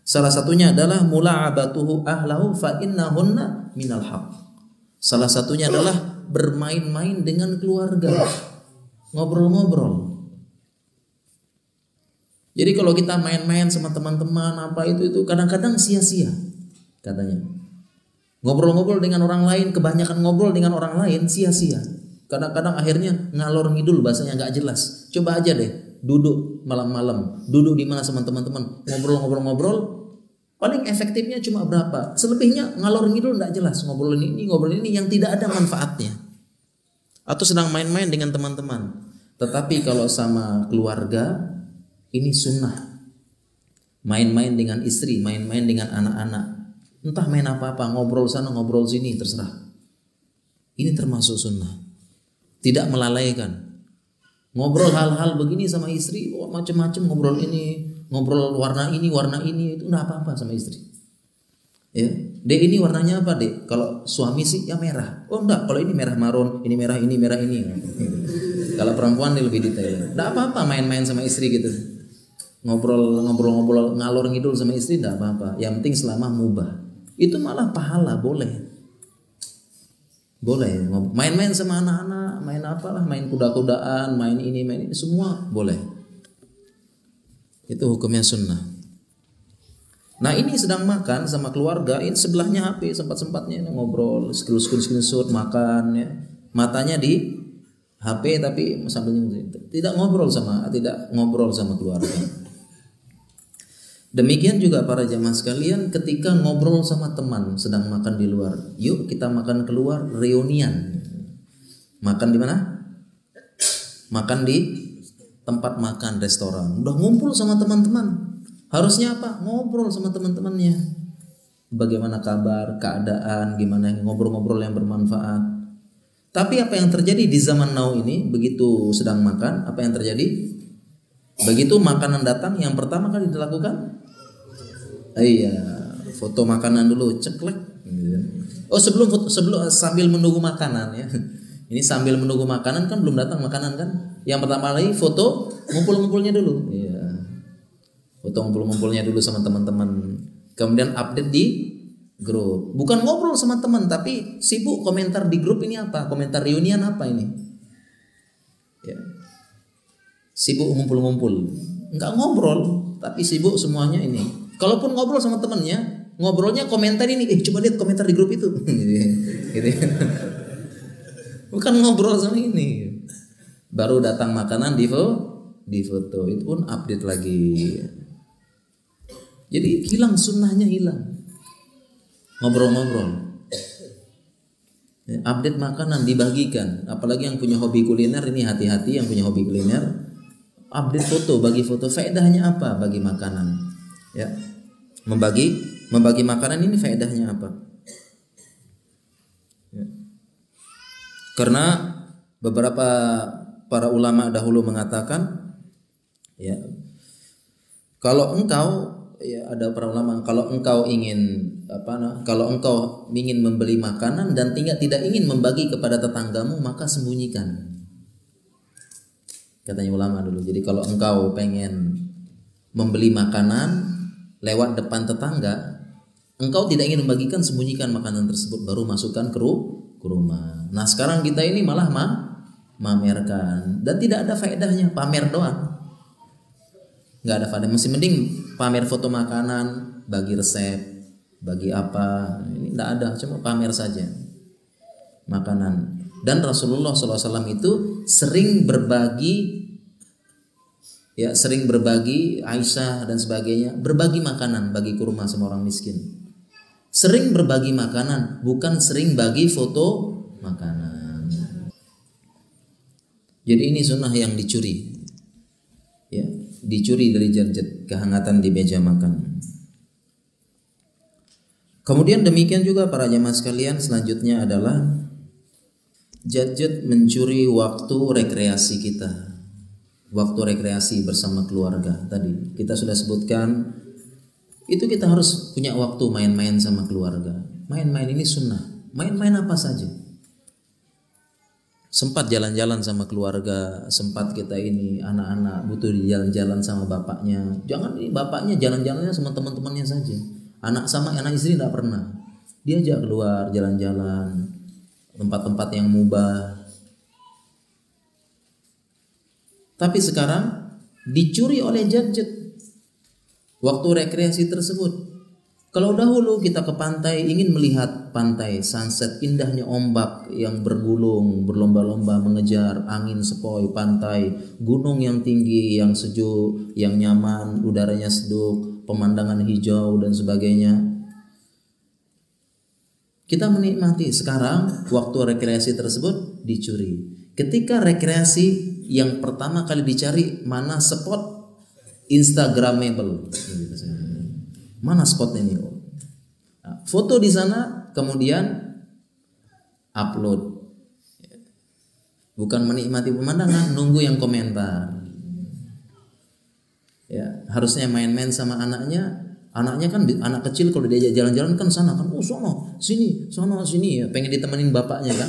Salah satunya adalah mula'abatuhu ahlahu fa innahunna minal haq. Salah satunya adalah bermain-main dengan keluarga, ngobrol-ngobrol. Jadi kalau kita main-main sama teman-teman apa itu kadang-kadang sia-sia katanya. Ngobrol-ngobrol dengan orang lain, kebanyakan ngobrol dengan orang lain sia-sia. Kadang-kadang akhirnya ngalor ngidul, bahasanya nggak jelas. Coba aja deh duduk malam-malam, duduk di mana sama teman-teman, ngobrol-ngobrol, paling efektifnya cuma berapa? Selebihnya ngalor ngidul nggak jelas, ngobrol ini yang tidak ada manfaatnya. Atau sedang main-main dengan teman-teman. Tetapi kalau sama keluarga ini sunnah. Main-main dengan istri, main-main dengan anak-anak. Entah main apa-apa, ngobrol sana, ngobrol sini, terserah. Ini termasuk sunnah. Tidak melalaikan. Ngobrol hal-hal begini sama istri, macam-macam ngobrol ini, ngobrol warna ini, itu enggak apa-apa sama istri. Ya, Dek ini warnanya apa, Dek? Kalau suami sih ya merah. Oh enggak, kalau ini merah marun, ini merah ini. Kalau perempuan ini lebih detail. Enggak apa-apa main-main sama istri gitu. Ngobrol ngalor ngidul sama istri enggak apa-apa. Yang penting selama mubah. Itu malah pahala, boleh. Boleh main-main sama anak-anak, main apalah, main kuda-kudaan, main ini, semua boleh. Itu hukumnya sunnah. Nah ini sedang makan sama keluarga, ini sebelahnya HP, sempat-sempatnya ngobrol, screenshot, makan ya. Matanya di HP tapi sambil tidak ngobrol sama keluarga. Demikian juga para jamaah sekalian, ketika ngobrol sama teman sedang makan di luar, yuk kita makan keluar, reunian. Makan di mana? Makan di tempat makan restoran. Udah ngumpul sama teman-teman. Harusnya apa? Ngobrol sama teman-temannya. Bagaimana kabar, keadaan, gimana, ngobrol-ngobrol yang bermanfaat. Tapi apa yang terjadi di zaman now ini, begitu sedang makan, apa yang terjadi? Begitu makanan datang, yang pertama kali dilakukan, iya, foto makanan dulu, ceklek. Oh sebelum sambil menunggu makanan ya. Ini sambil menunggu makanan kan belum datang makanan kan. Yang pertama kali foto ngumpul-ngumpulnya dulu. Iya. Foto ngumpul-ngumpulnya dulu sama teman-teman. Kemudian update di grup. Bukan ngobrol sama teman, tapi sibuk komentar di grup ini apa? Komentar reunian apa ini? Ya. Sibuk ngumpul-ngumpul. Enggak ngobrol, tapi sibuk semuanya ini. Kalaupun ngobrol sama temannya, ngobrolnya komentar ini, coba lihat komentar di grup itu. Gitu. Bukan ngobrol sama ini. Baru datang makanan di di foto, itu pun update lagi. Jadi hilang sunnahnya, hilang. Ngobrol-ngobrol. Update makanan dibagikan, apalagi yang punya hobi kuliner ini hati-hati, yang punya hobi kuliner update foto, bagi foto. Faedahnya apa bagi makanan? Ya, membagi makanan ini faedahnya apa? Ya. Karena beberapa para ulama dahulu mengatakan, ya, kalau engkau, ya, ada para ulama, kalau engkau ingin membeli makanan dan tidak ingin membagi kepada tetanggamu, maka sembunyikan. Katanya ulama dulu. Jadi kalau engkau pengen membeli makanan lewat depan tetangga, engkau tidak ingin membagikan, sembunyikan makanan tersebut, baru masukkan ke rumah. Nah sekarang kita ini malah mamerkan, dan tidak ada faedahnya, pamer doang. Nggak ada faedah. Masih mending pamer foto makanan, bagi resep, bagi apa, ini tidak ada, cuma pamer saja makanan. Dan Rasulullah SAW itu sering berbagi, ya, sering berbagi, Aisyah dan sebagainya, berbagi makanan, bagi kurma sama orang miskin. Sering berbagi makanan, bukan sering bagi foto makanan. Jadi ini sunnah yang dicuri, ya, dicuri dari jarjat, kehangatan di meja makan. Kemudian demikian juga para jamaah sekalian, selanjutnya adalah jarjat mencuri waktu rekreasi kita, waktu rekreasi bersama keluarga. Tadi kita sudah sebutkan, itu kita harus punya waktu main-main sama keluarga. Main-main ini sunnah. Main-main apa saja. Sempat jalan-jalan sama keluarga, sempat kita ini anak-anak butuh jalan-jalan sama bapaknya. Jangan ini bapaknya jalan-jalannya sama teman-temannya saja. Anak sama anak istri tidak pernah. Diajak keluar jalan-jalan, tempat-tempat yang mubah. Tapi sekarang dicuri oleh gadget waktu rekreasi tersebut. Kalau dahulu kita ke pantai, ingin melihat pantai, sunset, indahnya ombak yang bergulung, berlomba-lomba mengejar angin sepoi pantai, gunung yang tinggi, yang sejuk, yang nyaman, udaranya sejuk, pemandangan hijau dan sebagainya. Kita menikmati. Sekarang waktu rekreasi tersebut dicuri. Ketika rekreasi yang pertama kali dicari, mana spot instagramable, mana spot ini? Nah, foto di sana, kemudian upload. Bukan menikmati pemandangan, nunggu yang komentar. Ya, harusnya main-main sama anaknya. Anaknya kan anak kecil, kalau diajak jalan-jalan kan sana kan, oh sono sini ya, pengen ditemenin bapaknya kan,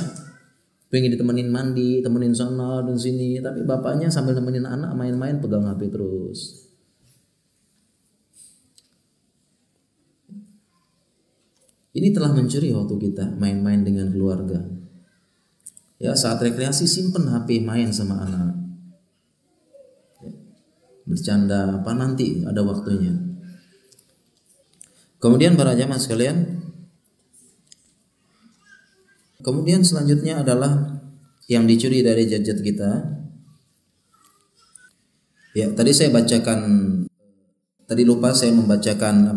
pengen ditemenin mandi, temenin sana dan sini, tapi bapaknya sambil temenin anak main-main pegang HP terus. Ini telah mencuri waktu kita main-main dengan keluarga. Ya, saat rekreasi simpen HP, main sama anak, bercanda apa nanti ada waktunya. Kemudian para jamaah sekalian, kemudian selanjutnya adalah yang dicuri dari gadget kita. Ya, tadi saya bacakan, tadi lupa saya membacakan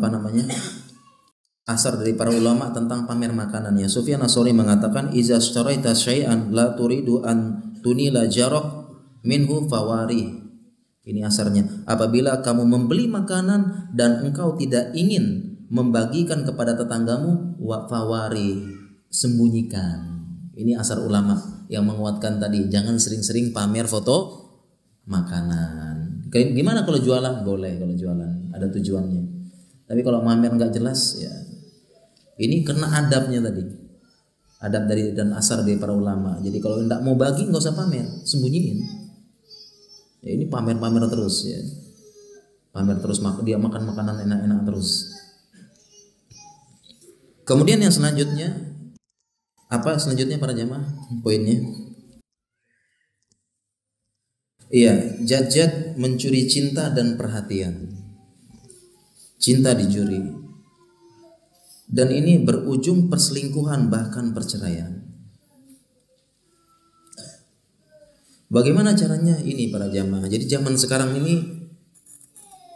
asar dari para ulama tentang pamer makanan. Ya, Sufyan Ats-Tsauri mengatakan, "Iza syaraita syai'an la turidu an tunila jarok minhu fawari." Ini asarnya. Apabila kamu membeli makanan dan engkau tidak ingin membagikan kepada tetanggamu, wa fawari, sembunyikan. Ini asar ulama yang menguatkan tadi, jangan sering-sering pamer foto makanan. Gimana kalau jualan? Boleh kalau jualan, ada tujuannya. Tapi kalau pamer nggak jelas, ya ini kena adabnya tadi, adab dari dan asar dari para ulama. Jadi kalau nggak mau bagi, nggak usah pamer, sembunyiin. Ya, ini pamer-pamer terus, ya, pamer terus, dia makan makanan enak-enak terus. Kemudian yang selanjutnya, apa selanjutnya para jamaah? Poinnya, iya, gadget mencuri cinta dan perhatian. Cinta dicuri, dan ini berujung perselingkuhan bahkan perceraian. Bagaimana caranya? Ini para jamaah. Jadi zaman sekarang ini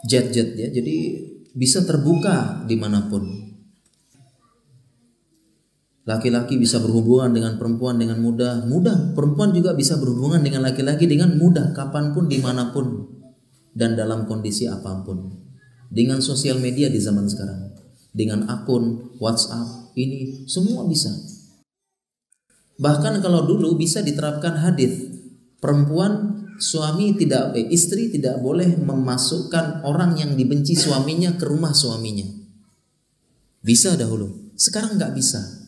jet-jet ya. Jadi bisa terbuka dimanapun. Laki-laki bisa berhubungan dengan perempuan dengan mudah. Perempuan juga bisa berhubungan dengan laki-laki dengan mudah, kapanpun, dimanapun, dan dalam kondisi apapun. Dengan sosial media di zaman sekarang, dengan akun WhatsApp, ini semua bisa. Bahkan kalau dulu bisa diterapkan hadis, perempuan istri tidak boleh memasukkan orang yang dibenci suaminya ke rumah suaminya. Bisa dahulu, sekarang nggak bisa.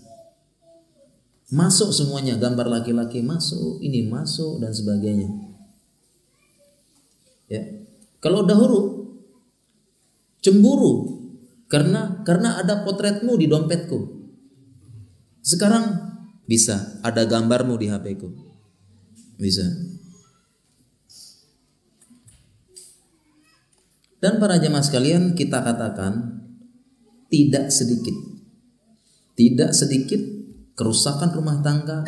Masuk semuanya, gambar laki-laki masuk, ini masuk dan sebagainya. Ya. Kalau dahulu cemburu karena ada potretmu di dompetku. Sekarang bisa ada gambarmu di HP-ku. Bisa. Dan para jemaah sekalian, kita katakan tidak sedikit kerusakan rumah tangga,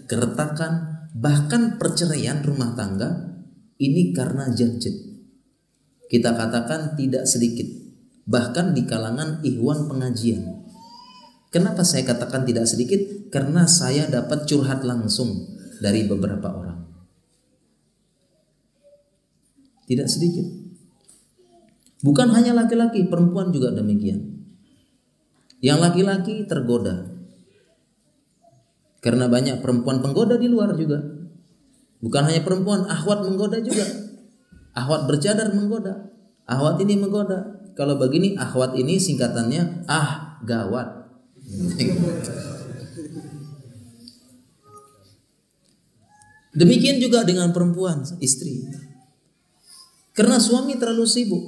keretakan, bahkan perceraian rumah tangga ini karena jet-jet. Kita katakan tidak sedikit, bahkan di kalangan ikhwan pengajian. Kenapa saya katakan tidak sedikit? Karena saya dapat curhat langsung dari beberapa orang. Tidak sedikit. Bukan hanya laki-laki, perempuan juga demikian. Yang laki-laki tergoda. Karena banyak perempuan penggoda di luar juga. Bukan hanya perempuan, akhwat menggoda juga. Akhwat bercadar menggoda. Akhwat ini menggoda. Kalau begini, akhwat ini singkatannya gawat. Demikian juga dengan perempuan, istri. Karena suami terlalu sibuk.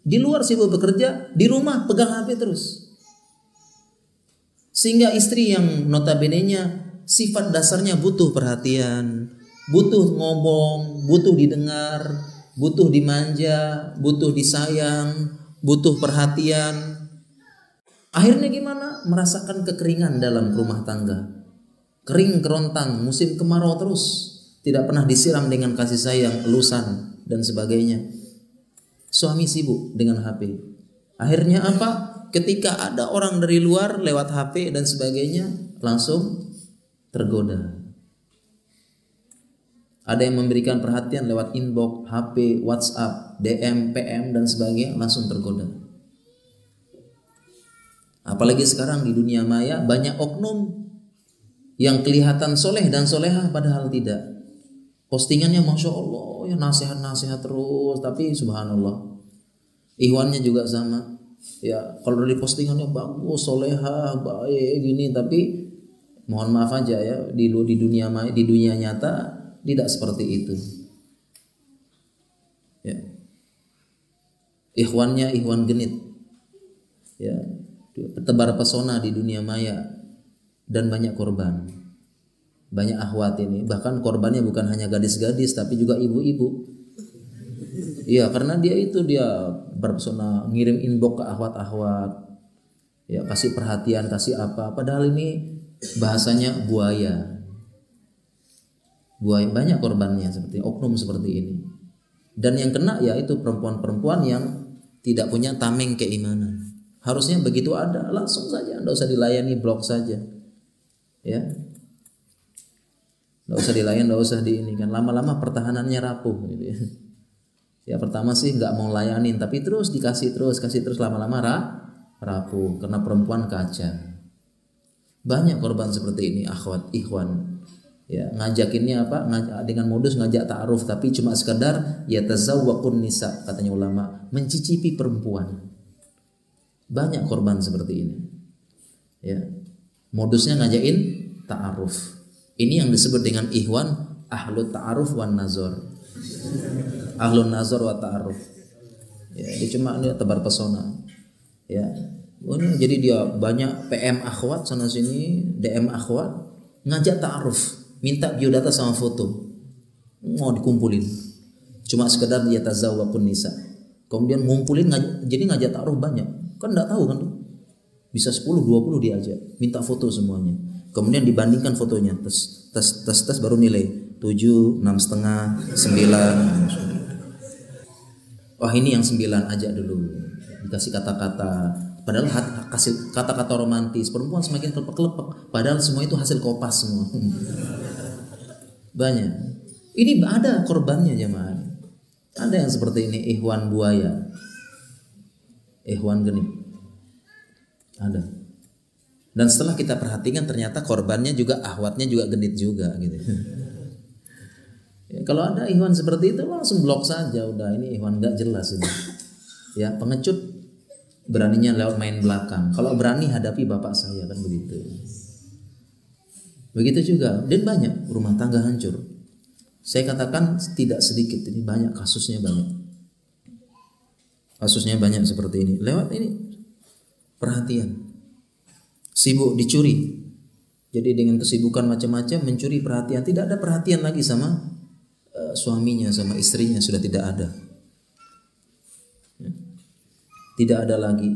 Di luar sibuk bekerja, di rumah pegang HP terus. Sehingga istri yang notabene-nya sifat dasarnya butuh perhatian, butuh ngomong, butuh didengar, butuh dimanja, butuh disayang, butuh perhatian. Akhirnya gimana? Merasakan kekeringan dalam rumah tangga. Kering kerontang, musim kemarau terus. Tidak pernah disiram dengan kasih sayang, elusan, dan sebagainya. Suami sibuk dengan HP. Akhirnya apa? Ketika ada orang dari luar lewat HP dan sebagainya, langsung tergoda. Ada yang memberikan perhatian lewat inbox, HP, WhatsApp, DM, PM dan sebagainya, langsung tergoda. Apalagi sekarang di dunia maya banyak oknum yang kelihatan soleh dan solehah padahal tidak. Postingannya Masya Allah ya nasihat-nasihat terus, tapi subhanallah ikhwannya juga sama. Ya kalau dari postingannya bagus, solehah, baik gini, tapi mohon maaf aja ya di dunia nyata tidak seperti itu. Ya. Ikhwannya ikhwan genit. Ya, tebar pesona di dunia maya dan banyak korban. Banyak akhwat ini, bahkan korbannya bukan hanya gadis-gadis tapi juga ibu-ibu. Iya, karena dia berpesona ngirim inbox ke akhwat-akhwat. Ya, kasih perhatian, kasih apa, padahal ini bahasanya buaya. Banyak korbannya seperti oknum seperti ini. Dan yang kena ya itu perempuan-perempuan yang tidak punya tameng keimanan. Harusnya begitu ada langsung saja, enggak usah dilayani, blok saja. Ya. Enggak usah dilayani, enggak usah kan. Lama-lama pertahanannya rapuh gitu ya. Ya pertama sih enggak mau layanin, tapi terus kasih terus lama-lama rapuh karena perempuan kaca. Banyak korban seperti ini akhwat, ikhwan. Ya, ngajakinnya apa? Dengan modus ngajak ta'aruf tapi cuma sekedar ya tazawwaqun nisa katanya ulama, mencicipi perempuan. Banyak korban seperti ini. Ya. Modusnya ngajakin ta'aruf. Ini yang disebut dengan ikhwan ahlut ta'aruf wan nazar. Ahlun nazar wa ta'aruf. Ya, dia cuma dia tebar pesona. Ya. Jadi dia banyak PM akhwat sana sini, DM akhwat, ngajak ta'aruf, minta biodata sama foto. Mau dikumpulin. Cuma sekedar dia tazawwaqun nisa. Kemudian ngumpulin jadi ngajak ta'aruf banyak. Kan enggak tahu kan tuh. Bisa 10, 20 diajak, minta foto semuanya. Kemudian dibandingkan fotonya, tes baru nilai 7, 6,5, 9. Wah ini yang 9 ajak dulu. Dikasih kata-kata. Padahal kasih kata-kata romantis. Perempuan semakin kelepek-kelepek. Padahal semua itu hasil kopas semua. Banyak. Ini ada korbannya jemaah. Ada yang seperti ini, ikhwan buaya. Ikhwan genit. Ada. Dan setelah kita perhatikan ternyata korbannya juga ahwatnya juga genit juga gitu. Ya, kalau ada ikhwan seperti itu langsung blok saja, udah ini ikhwan nggak jelas ini. Ya, pengecut beraninya lewat main belakang. Kalau berani hadapi bapak saya kan begitu. Begitu juga dan banyak rumah tangga hancur. Saya katakan tidak sedikit, ini banyak kasusnya banyak. Kasusnya banyak seperti ini. Lewat ini perhatian. Sibuk dicuri. Jadi dengan kesibukan macam-macam mencuri perhatian, tidak ada perhatian lagi sama suaminya, sama istrinya, sudah tidak ada. Tidak ada lagi.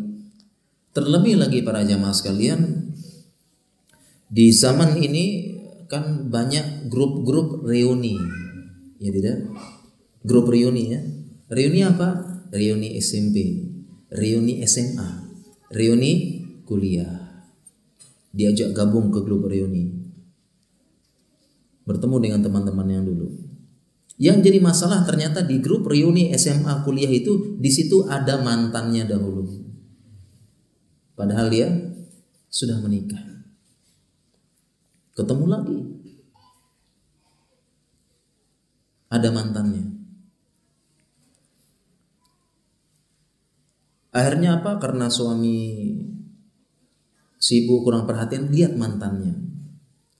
Terlebih lagi para jamaah sekalian, di zaman ini kan banyak grup-grup reuni. Ya tidak? Grup reuni ya. Reuni apa? Reuni SMP, reuni SMA, reuni kuliah. Diajak gabung ke grup reuni. Bertemu dengan teman-teman yang dulu. Yang jadi masalah ternyata di grup reuni SMA kuliah itu di situ ada mantannya dahulu. Padahal dia sudah menikah. Ketemu lagi. Ada mantannya. Akhirnya apa? Karena suami sibuk kurang perhatian, lihat mantannya.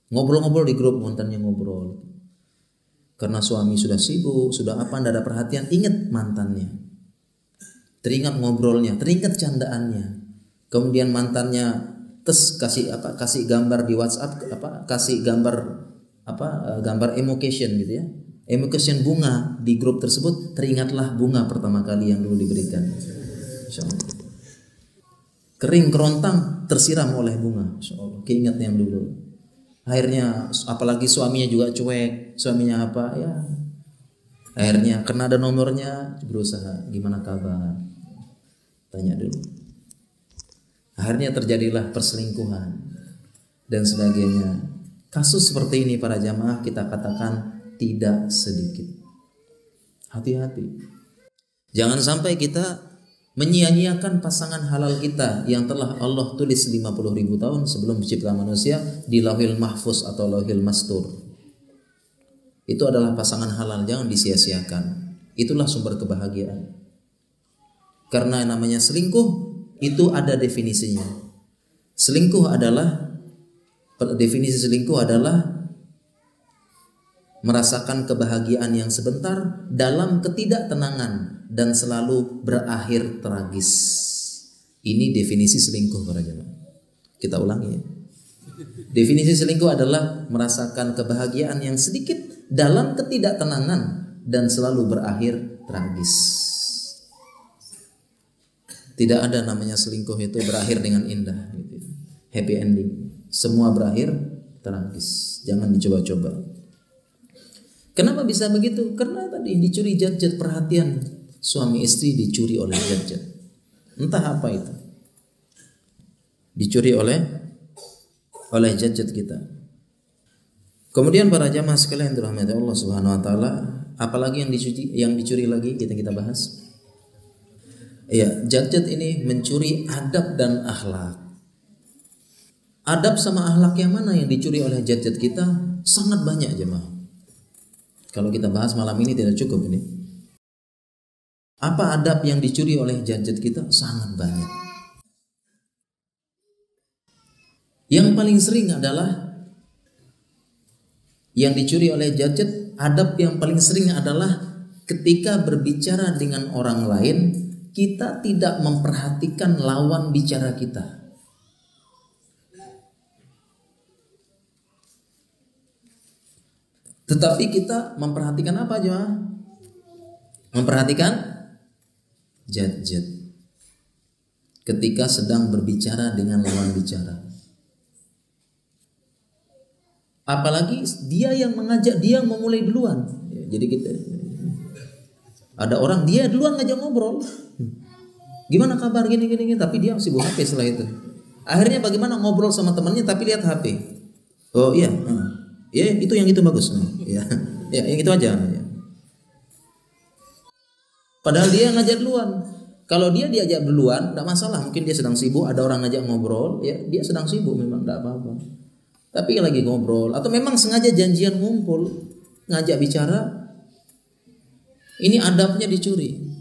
Ngobrol-ngobrol di grup, mantannya ngobrol. Karena suami sudah sibuk, sudah apa, tidak ada perhatian, ingat mantannya. Teringat ngobrolnya, teringat candaannya. Kemudian mantannya kasih gambar di WhatsApp, kasih gambar emotion gitu ya. Emotion bunga di grup tersebut, teringatlah bunga pertama kali yang dulu diberikan. Kering kerontang tersiram oleh bunga. Keingat yang dulu. Akhirnya apalagi suaminya juga cuek, suaminya apa ya. Akhirnya karena ada nomornya berusaha gimana kabar, tanya dulu. Akhirnya terjadilah perselingkuhan dan sebagainya. Kasus seperti ini para jamaah kita katakan tidak sedikit. Hati-hati. Jangan sampai kita menyia-nyiakan pasangan halal kita yang telah Allah tulis 50.000 tahun sebelum mencipta manusia di Lauhil Mahfuz atau Lauhil Mastur. Itu adalah pasangan halal, jangan disia-siakan. Itulah sumber kebahagiaan. Karena namanya selingkuh itu ada definisinya. Definisi selingkuh adalah merasakan kebahagiaan yang sebentar dalam ketidaktenangan dan selalu berakhir tragis. Ini definisi selingkuh para jemaah. Kita ulangi ya. Definisi selingkuh adalah merasakan kebahagiaan yang sedikit dalam ketidaktenangan dan selalu berakhir tragis. Tidak ada namanya selingkuh itu berakhir dengan indah gitu. Happy ending. Semua berakhir tragis. Jangan dicoba-coba. Kenapa bisa begitu? Karena tadi dicuri jat-jat perhatian. Suami istri dicuri oleh jat-jat. Entah apa itu. Dicuri oleh jat-jat kita. Kemudian para jamaah sekalian dirahmati Allah Subhanahu wa taala, apalagi yang dicuri lagi kita bahas. Ya, jat-jat ini mencuri adab dan akhlak. Adab sama akhlak yang mana yang dicuri oleh jat-jat kita? Sangat banyak jemaah. Kalau kita bahas malam ini tidak cukup ini. Apa adab yang dicuri oleh jat-jat kita? Sangat banyak. Yang paling sering adalah yang dicuri oleh jat-jat, adab yang paling sering adalah ketika berbicara dengan orang lain, kita tidak memperhatikan lawan bicara kita. Tetapi kita memperhatikan apa aja? Memperhatikan jat-jat. ketika sedang berbicara dengan lawan bicara. Apalagi dia yang mengajak, dia memulai duluan. Jadi kita ada orang dia duluan ngajak ngobrol. Gimana kabar gini, tapi dia sibuk HP setelah itu. Akhirnya bagaimana ngobrol sama temannya tapi lihat HP. Oh iya, ya itu yang itu bagus. Ya, ya yang itu aja. Ya. Padahal dia ngajak duluan. Kalau dia diajak duluan, tidak masalah. Mungkin dia sedang sibuk, ada orang ngajak ngobrol, ya dia sedang sibuk memang tidak apa-apa. Tapi lagi ngobrol atau memang sengaja janjian ngumpul, ngajak bicara, ini adabnya dicuri.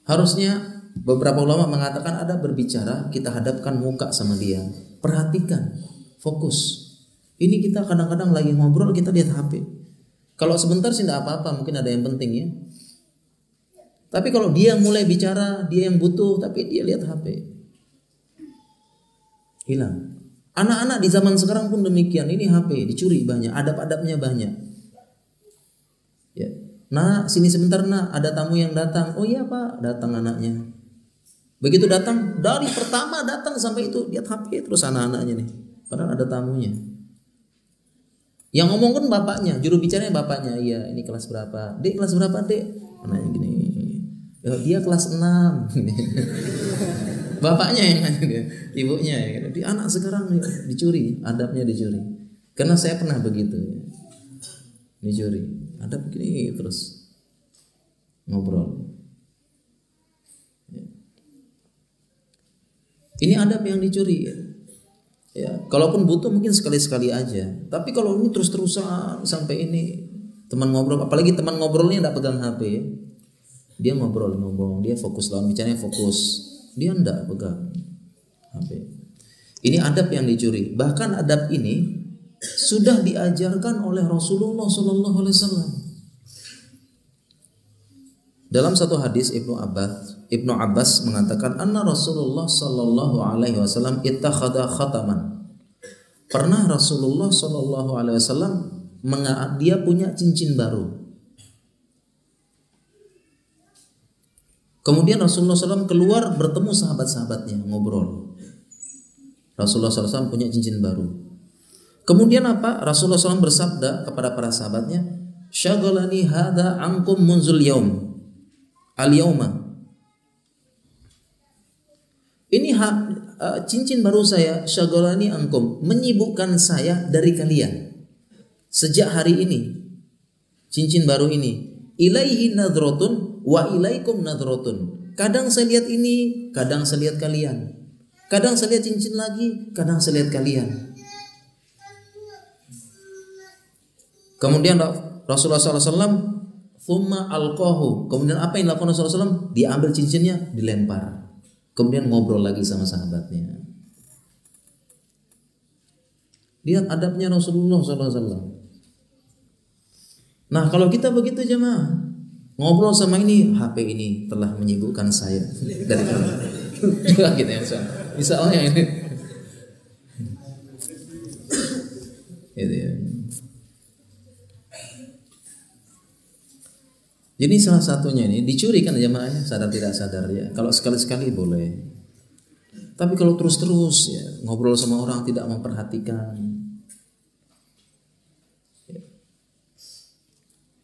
Harusnya beberapa ulama mengatakan ada berbicara, kita hadapkan muka sama dia, perhatikan, fokus. Ini kita kadang-kadang lagi ngobrol, kita lihat HP. Kalau sebentar sih tidak apa-apa, mungkin ada yang penting ya. Tapi kalau dia mulai bicara, dia yang butuh, tapi dia lihat HP, hilang. Anak-anak di zaman sekarang pun demikian. Ini HP dicuri banyak, adab-adabnya banyak. Ya. Nah, sini sebentar nak, ada tamu yang datang. Oh iya Pak, datang anaknya. Begitu datang, dari pertama datang sampai itu lihat HP terus anak-anaknya nih. Padahal ada tamunya. Yang ngomong kan bapaknya, juru bicaranya bapaknya. Iya, ini kelas berapa? Dek, kelas berapa, Dek? Anaknya gini. Dia kelas 6. Bapaknya yang nanya dia, ibunya ya. Di anak sekarang dicuri, adabnya dicuri. Karena saya pernah begitu. Dicuri. Adab begini terus ngobrol. Ini adab yang dicuri. Ya, kalaupun butuh mungkin sekali-sekali aja. Tapi kalau ini terus-terusan sampai ini teman ngobrol, apalagi teman ngobrolnya enggak pegang HP. Dia ngobrol, dia fokus lawan bicaranya fokus. Dia enggak pegang HP. Ini adab yang dicuri. Bahkan adab ini sudah diajarkan oleh Rasulullah sallallahu alaihi wasallam. Dalam satu hadis Ibnu Abbas mengatakan anna Rasulullah sallallahu alaihi wasallam ittakhadha khataman. Pernah Rasulullah sallallahu alaihi wasallam dia punya cincin baru. Kemudian Rasulullah SAW keluar bertemu sahabat-sahabatnya ngobrol. Rasulullah SAW punya cincin baru. Kemudian apa? Rasulullah SAW bersabda kepada para sahabatnya, "Syaghalani hadza ankum munzul yaum al-yauma." Ini cincin baru saya, syaghalani ankum, menyibukkan saya dari kalian sejak hari ini. Cincin baru ini, ilaihi nadratun wa ilaikum nadratun. Kadang saya lihat ini, kadang saya lihat kalian. Kadang saya lihat cincin lagi, kadang saya lihat kalian. Kemudian Rasulullah SAW thumma alqahu. Kemudian apa yang dilakukan Rasulullah SAW? Dia ambil cincinnya, dilempar. Kemudian ngobrol lagi sama sahabatnya. Lihat adabnya Rasulullah SAW. Nah kalau kita begitu jemaah, ngobrol sama ini, HP ini telah menyibukkan saya dari kamu. Juga gitu ya, misalnya ini. Gitu ya. Jadi salah satunya ini dicuri kan jemaahnya, sadar tidak sadar ya. Kalau sekali-sekali boleh. Tapi kalau terus-terus ya ngobrol sama orang tidak memperhatikan,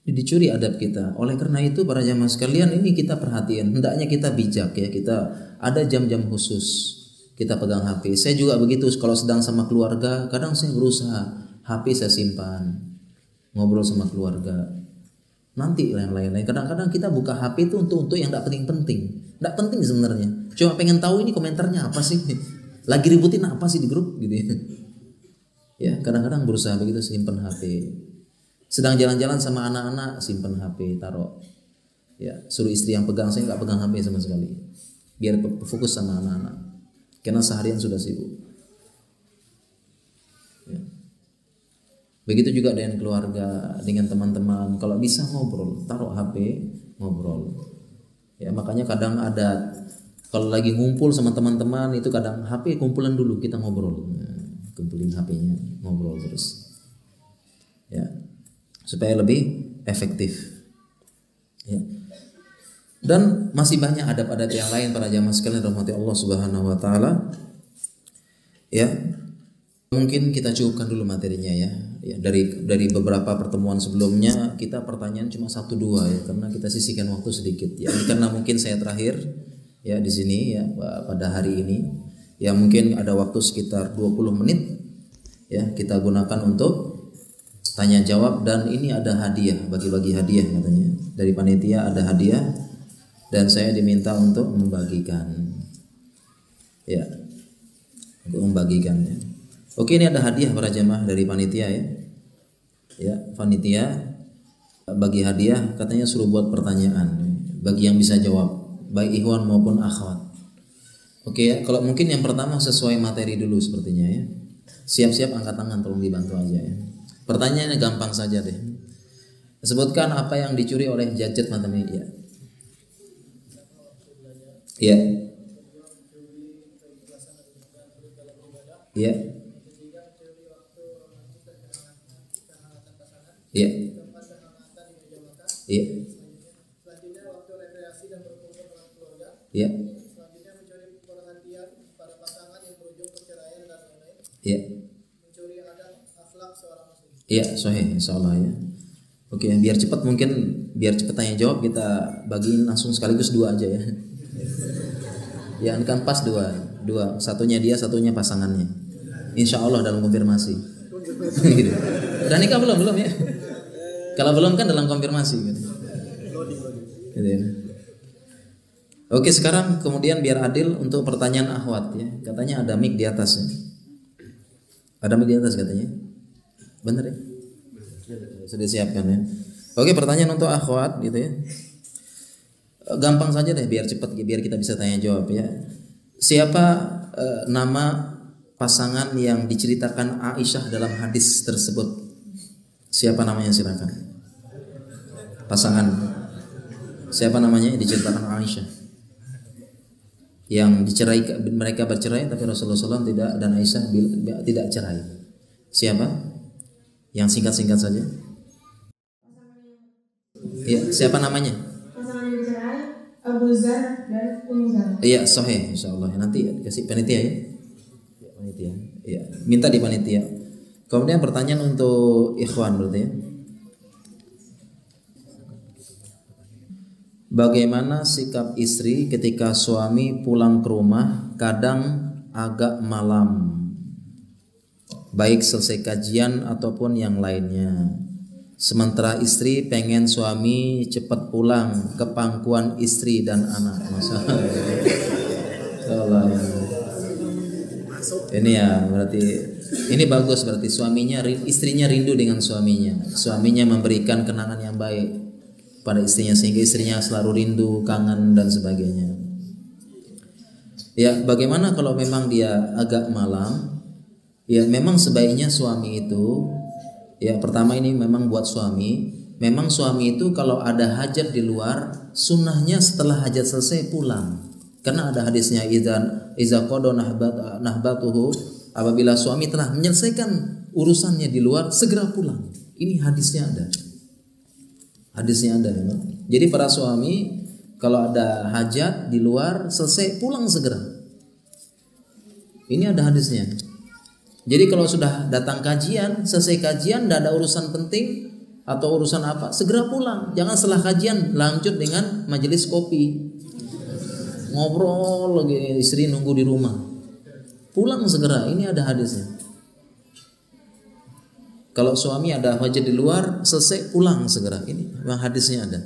dicuri adab kita. Oleh karena itu para jamaah sekalian, ini kita perhatian, hendaknya kita bijak ya. Kita ada jam-jam khusus kita pegang HP. Saya juga begitu, kalau sedang sama keluarga kadang saya berusaha HP saya simpan, ngobrol sama keluarga. Nanti yang lain-lain. Kadang-kadang kita buka HP itu untuk yang tidak penting-penting. Tidak penting sebenarnya. Cuma pengen tahu ini komentarnya apa sih, lagi ributin apa sih di grup gitu ya. Ya kadang-kadang berusaha begitu, simpan HP. Sedang jalan-jalan sama anak-anak, simpan HP, taruh. Ya, suruh istri yang pegang, saya nggak pegang HP sama sekali. Biar fokus sama anak-anak. Karena seharian sudah sibuk. Ya. Begitu juga dengan keluarga, dengan teman-teman. Kalau bisa ngobrol, taruh HP, ngobrol. Ya, makanya kadang ada kalau lagi ngumpul sama teman-teman itu kadang HP kumpulan dulu, kita ngobrol. Ya, kumpulin HP-nya, ngobrol terus. Ya. Supaya lebih efektif. Ya. Dan masih banyak adab-adab yang lain para jamaah sekalian rahmati Allah Subhanahu wa taala. Ya. Mungkin kita cukupkan dulu materinya ya. Ya, dari beberapa pertemuan sebelumnya kita pertanyaan cuma 1-2 ya, karena kita sisihkan waktu sedikit ya. Ini karena mungkin saya terakhir ya di sini ya pada hari ini. Ya mungkin ada waktu sekitar 20 menit ya kita gunakan untuk tanya jawab, dan ini ada hadiah, bagi-bagi hadiah katanya. Dari panitia ada hadiah dan saya diminta untuk membagikan. Ya. Untuk membagikannya. Oke, ini ada hadiah para jemaah dari panitia ya. Ya, panitia bagi hadiah katanya suruh buat pertanyaan bagi yang bisa jawab, baik ikhwan maupun akhwat. Oke ya, kalau mungkin yang pertama sesuai materi dulu sepertinya ya. Siap-siap angkat tangan, tolong dibantu aja ya. Pertanyaannya gampang saja deh. Sebutkan apa yang dicuri oleh gadget mata media. Ya. Ya. Ya. Ya. Ya. Ya. Iya, sahih insyaallah ya. Oke, biar cepat tanya jawab kita bagiin langsung sekaligus 2 aja ya. Ya, kan pas 2, satunya dia, satunya pasangannya. Insyaallah dalam konfirmasi. Gitu. Udah nikah belum ya? Kalau belum kan dalam konfirmasi gitu. Gitu ya. Oke, sekarang kemudian biar adil untuk pertanyaan akhwat ya. Katanya ada mic di atas ya. Ada mic di atas katanya. Benar ya? Sudah siapkan ya. Oke, pertanyaan untuk akhwat gitu ya. Gampang saja deh biar cepat, biar kita bisa tanya jawab ya. Siapa nama pasangan yang diceritakan Aisyah dalam hadis tersebut? Siapa namanya, silakan. Pasangan. Siapa namanya yang diceritakan Aisyah? Yang dicerai, mereka bercerai tapi Rasulullah SAW tidak, dan Aisyah tidak cerai. Siapa? Yang singkat-singkat saja. Ya, siapa namanya? Pasangan yang bercerai, Abu Zar dan Ummu Zar. Iya, sahih insyaallah. Nanti kasih panitia ya. Ya, panitia. Iya, minta di panitia. Kemudian pertanyaan untuk ikhwan berarti ya. Bagaimana sikap istri ketika suami pulang ke rumah kadang agak malam? Baik selesai kajian ataupun yang lainnya. Sementara istri pengen suami cepat pulang ke pangkuan istri dan anak. Masalah. Ini ya berarti ini bagus, berarti istrinya rindu dengan suaminya. Suaminya memberikan kenangan yang baik pada istrinya sehingga istrinya selalu rindu, kangen dan sebagainya. Ya, bagaimana kalau memang dia agak malam? Ya, memang sebaiknya suami itu, ya pertama ini memang buat suami, memang suami itu kalau ada hajat di luar, sunnahnya setelah hajat selesai pulang. Karena ada hadisnya iza qada nahbatuhu, apabila suami telah menyelesaikan urusannya di luar segera pulang. Ini hadisnya ada. Hadisnya ada ya. Jadi para suami kalau ada hajat di luar selesai pulang segera. Ini ada hadisnya. Jadi kalau sudah datang kajian, selesai kajian, tidak ada urusan penting atau urusan apa, segera pulang. Jangan setelah kajian lanjut dengan majelis kopi, ngobrol lagi, istri nunggu di rumah. Pulang segera, ini ada hadisnya. Kalau suami ada hajat di luar, selesai pulang segera. Ini memang hadisnya ada.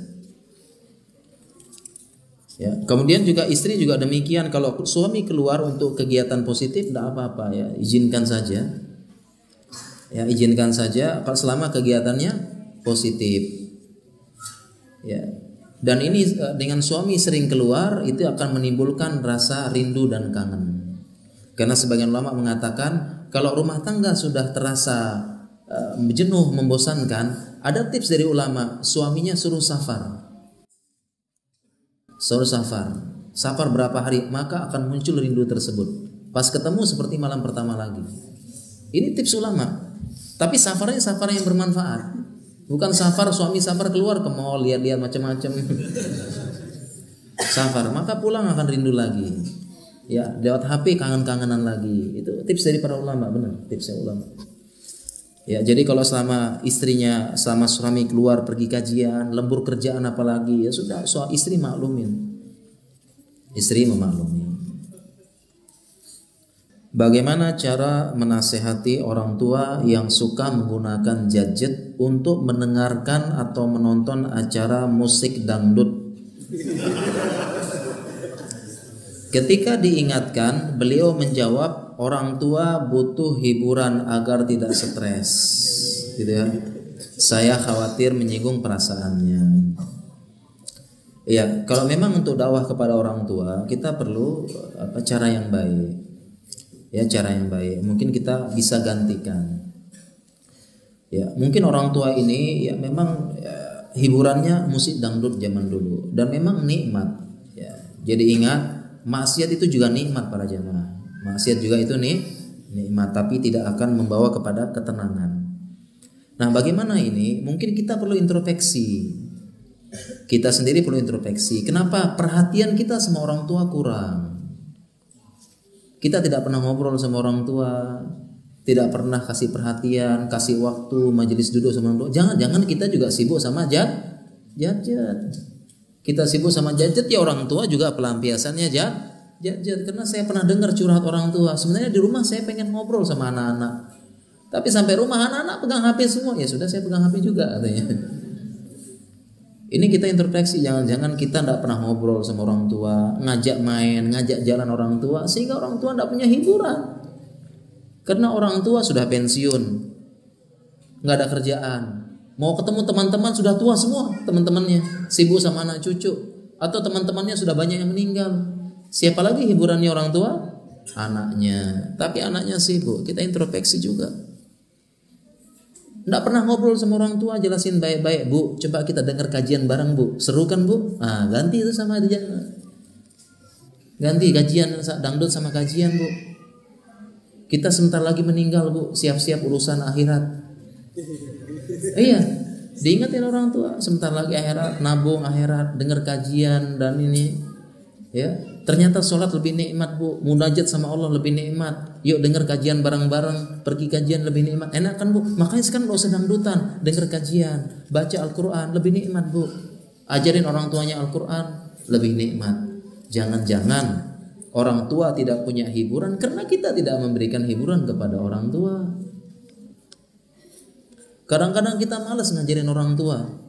Ya, kemudian juga istri juga demikian, kalau suami keluar untuk kegiatan positif tidak apa-apa ya, izinkan saja. Ya, izinkan saja selama kegiatannya positif. Ya. Dan ini dengan suami sering keluar itu akan menimbulkan rasa rindu dan kangen. Karena sebagian ulama mengatakan kalau rumah tangga sudah terasa jenuh, membosankan, ada tips dari ulama, suaminya suruh safar. Suruh safar berapa hari, maka akan muncul rindu tersebut. Pas ketemu seperti malam pertama lagi. Ini tips ulama. Tapi safarnya safar yang bermanfaat. Bukan suami safar keluar ke mall lihat-lihat macam-macam. safar, maka pulang akan rindu lagi. Ya, lewat HP kangen-kangenan lagi. Itu tips dari para ulama, benar, tipsnya ulama. Ya, jadi kalau selama suami keluar pergi kajian, lembur kerjaan apalagi, ya sudah, soal istri maklumin. Istri memaklumi. Bagaimana cara menasehati orang tua yang suka menggunakan gadget untuk mendengarkan atau menonton acara musik dangdut? Ketika diingatkan, beliau menjawab, orang tua butuh hiburan agar tidak stres, gitu ya. Saya khawatir menyinggung perasaannya. Ya, kalau memang untuk dakwah kepada orang tua, kita perlu cara yang baik. Ya, cara yang baik. Mungkin kita bisa gantikan. Ya, mungkin orang tua ini ya memang hiburannya musik dangdut zaman dulu dan memang nikmat. Ya, jadi ingat, maksiat itu juga nikmat para jamaah. Maksiat juga itu nikmat, tapi tidak akan membawa kepada ketenangan. Nah, bagaimana ini? Mungkin kita perlu introspeksi. Kita sendiri perlu introspeksi. Kenapa perhatian kita sama orang tua kurang? Kita tidak pernah ngobrol sama orang tua, tidak pernah kasih perhatian, kasih waktu, majelis duduk sama orang tua. Jangan-jangan kita juga sibuk sama gadget. Kita sibuk sama gadget, ya orang tua juga pelampiasannya gadget. Karena saya pernah dengar curhat orang tua, sebenarnya di rumah saya pengen ngobrol sama anak-anak, tapi sampai rumah anak-anak pegang HP semua. Ya sudah, saya pegang HP juga katanya. Ini kita introspeksi, jangan-jangan kita tidak pernah ngobrol sama orang tua, ngajak main, ngajak jalan orang tua, sehingga orang tua tidak punya hiburan. Karena orang tua sudah pensiun, nggak ada kerjaan, mau ketemu teman-teman sudah tua semua, teman-temannya sibuk sama anak cucu, atau teman-temannya sudah banyak yang meninggal. Siapa lagi hiburannya orang tua? Anaknya. Tapi anaknya sibuk. Kita introspeksi juga. Nggak pernah ngobrol sama orang tua, jelasin baik-baik, Bu, coba kita dengar kajian bareng, Bu. Seru kan, Bu? Nah, ganti itu sama dia. Ganti kajian dangdut sama kajian, Bu. Kita sebentar lagi meninggal, Bu. Siap-siap urusan akhirat. Iya, diingatin orang tua, sebentar lagi akhirat, nabung akhirat, dengar kajian dan ini. Ya, ternyata sholat lebih nikmat, Bu. Munajat sama Allah lebih nikmat. Yuk dengar kajian bareng-bareng, pergi kajian lebih nikmat. Enak kan, Bu? Makanya sekarang gak usah dangdutan, dengar kajian, baca Al-Quran lebih nikmat, Bu. Ajarin orang tuanya Al-Quran lebih nikmat. Jangan-jangan orang tua tidak punya hiburan karena kita tidak memberikan hiburan kepada orang tua. Kadang-kadang kita malas ngajarin orang tua.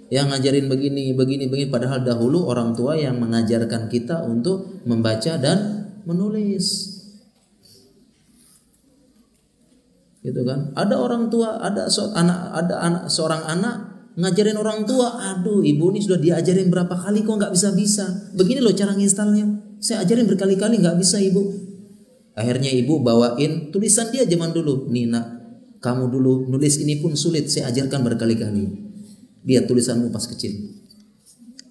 Yang ngajarin begini, padahal dahulu orang tua yang mengajarkan kita untuk membaca dan menulis. Gitu kan? Ada orang tua, ada seorang anak ngajarin orang tua, aduh ibu ini sudah diajarin berapa kali kok nggak bisa. Begini loh cara nginstalnya, saya ajarin berkali-kali nggak bisa ibu. Akhirnya ibu bawain tulisan dia zaman dulu, nih nak, kamu dulu nulis ini pun sulit, saya ajarkan berkali-kali. Lihat tulisanmu pas kecil,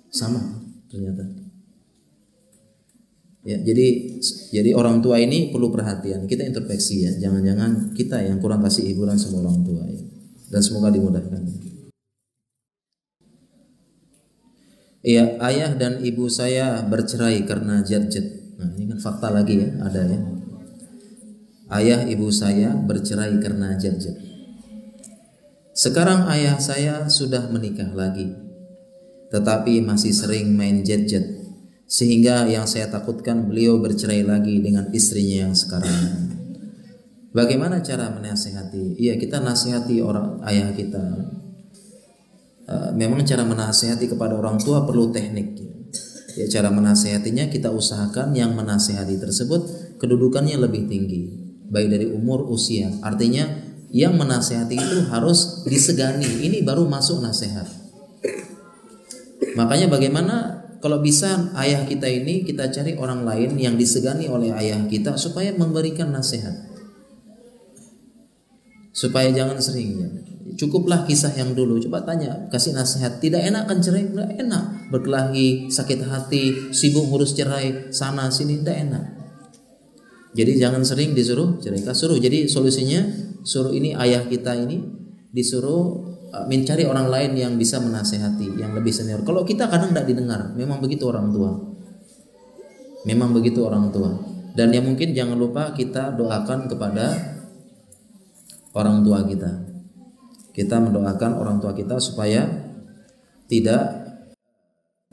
sama ternyata. Ya, jadi orang tua ini perlu perhatian. Kita introspeksi ya, jangan-jangan kita yang kurang kasih hiburan sama orang tua ya. Dan semoga dimudahkan. Iya, ayah dan ibu saya bercerai karena gadget. Nah, ini kan fakta lagi ya, ada ya. Ayah ibu saya bercerai karena gadget. Sekarang ayah saya sudah menikah lagi, tetapi masih sering main gadget. Sehingga yang saya takutkan beliau bercerai lagi dengan istrinya yang sekarang. Bagaimana cara menasihati? Iya, kita nasihati orang ayah kita. Memang cara menasihati kepada orang tua perlu teknik. Ya, cara menasihatinya kita usahakan yang menasihati tersebut kedudukannya lebih tinggi, baik dari umur usia. Artinya yang menasihati itu harus disegani. Ini baru masuk nasihat. Makanya bagaimana kalau bisa ayah kita ini kita cari orang lain yang disegani oleh ayah kita supaya memberikan nasihat. Supaya jangan sering ya. Cukuplah kisah yang dulu. Coba tanya, kasih nasihat. Tidak enak kan cerai? Tidak enak. Berkelahi, sakit hati, sibuk ngurus cerai, sana sini, tidak enak. Jadi jangan sering disuruh cerai. Suruh. Jadi solusinya suruh ini ayah kita ini disuruh mencari orang lain yang bisa menasehati, yang lebih senior. Kalau kita kadang tidak didengar, memang begitu orang tua. Memang begitu orang tua. Dan yang mungkin jangan lupa kita doakan kepada orang tua kita. Kita mendoakan orang tua kita supaya tidak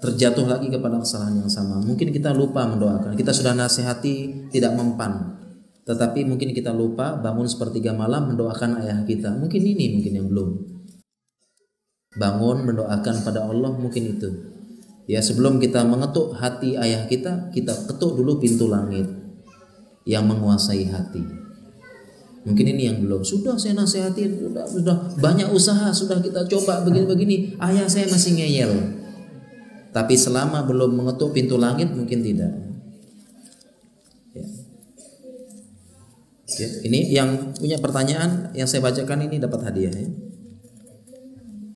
terjatuh lagi kepada kesalahan yang sama. Mungkin kita lupa mendoakan. Kita sudah nasihati tidak mempan. Tetapi mungkin kita lupa bangun sepertiga malam mendoakan ayah kita. Mungkin yang belum. Bangun mendoakan pada Allah, mungkin itu. Ya, sebelum kita mengetuk hati ayah kita ketuk dulu pintu langit yang menguasai hati. Mungkin ini yang belum. Sudah saya nasihati, sudah banyak usaha, sudah kita coba begini-begini. Ayah saya masih ngeyel. Tapi selama belum mengetuk pintu langit mungkin tidak. Ya. Ini yang punya pertanyaan yang saya bacakan ini dapat hadiah ya.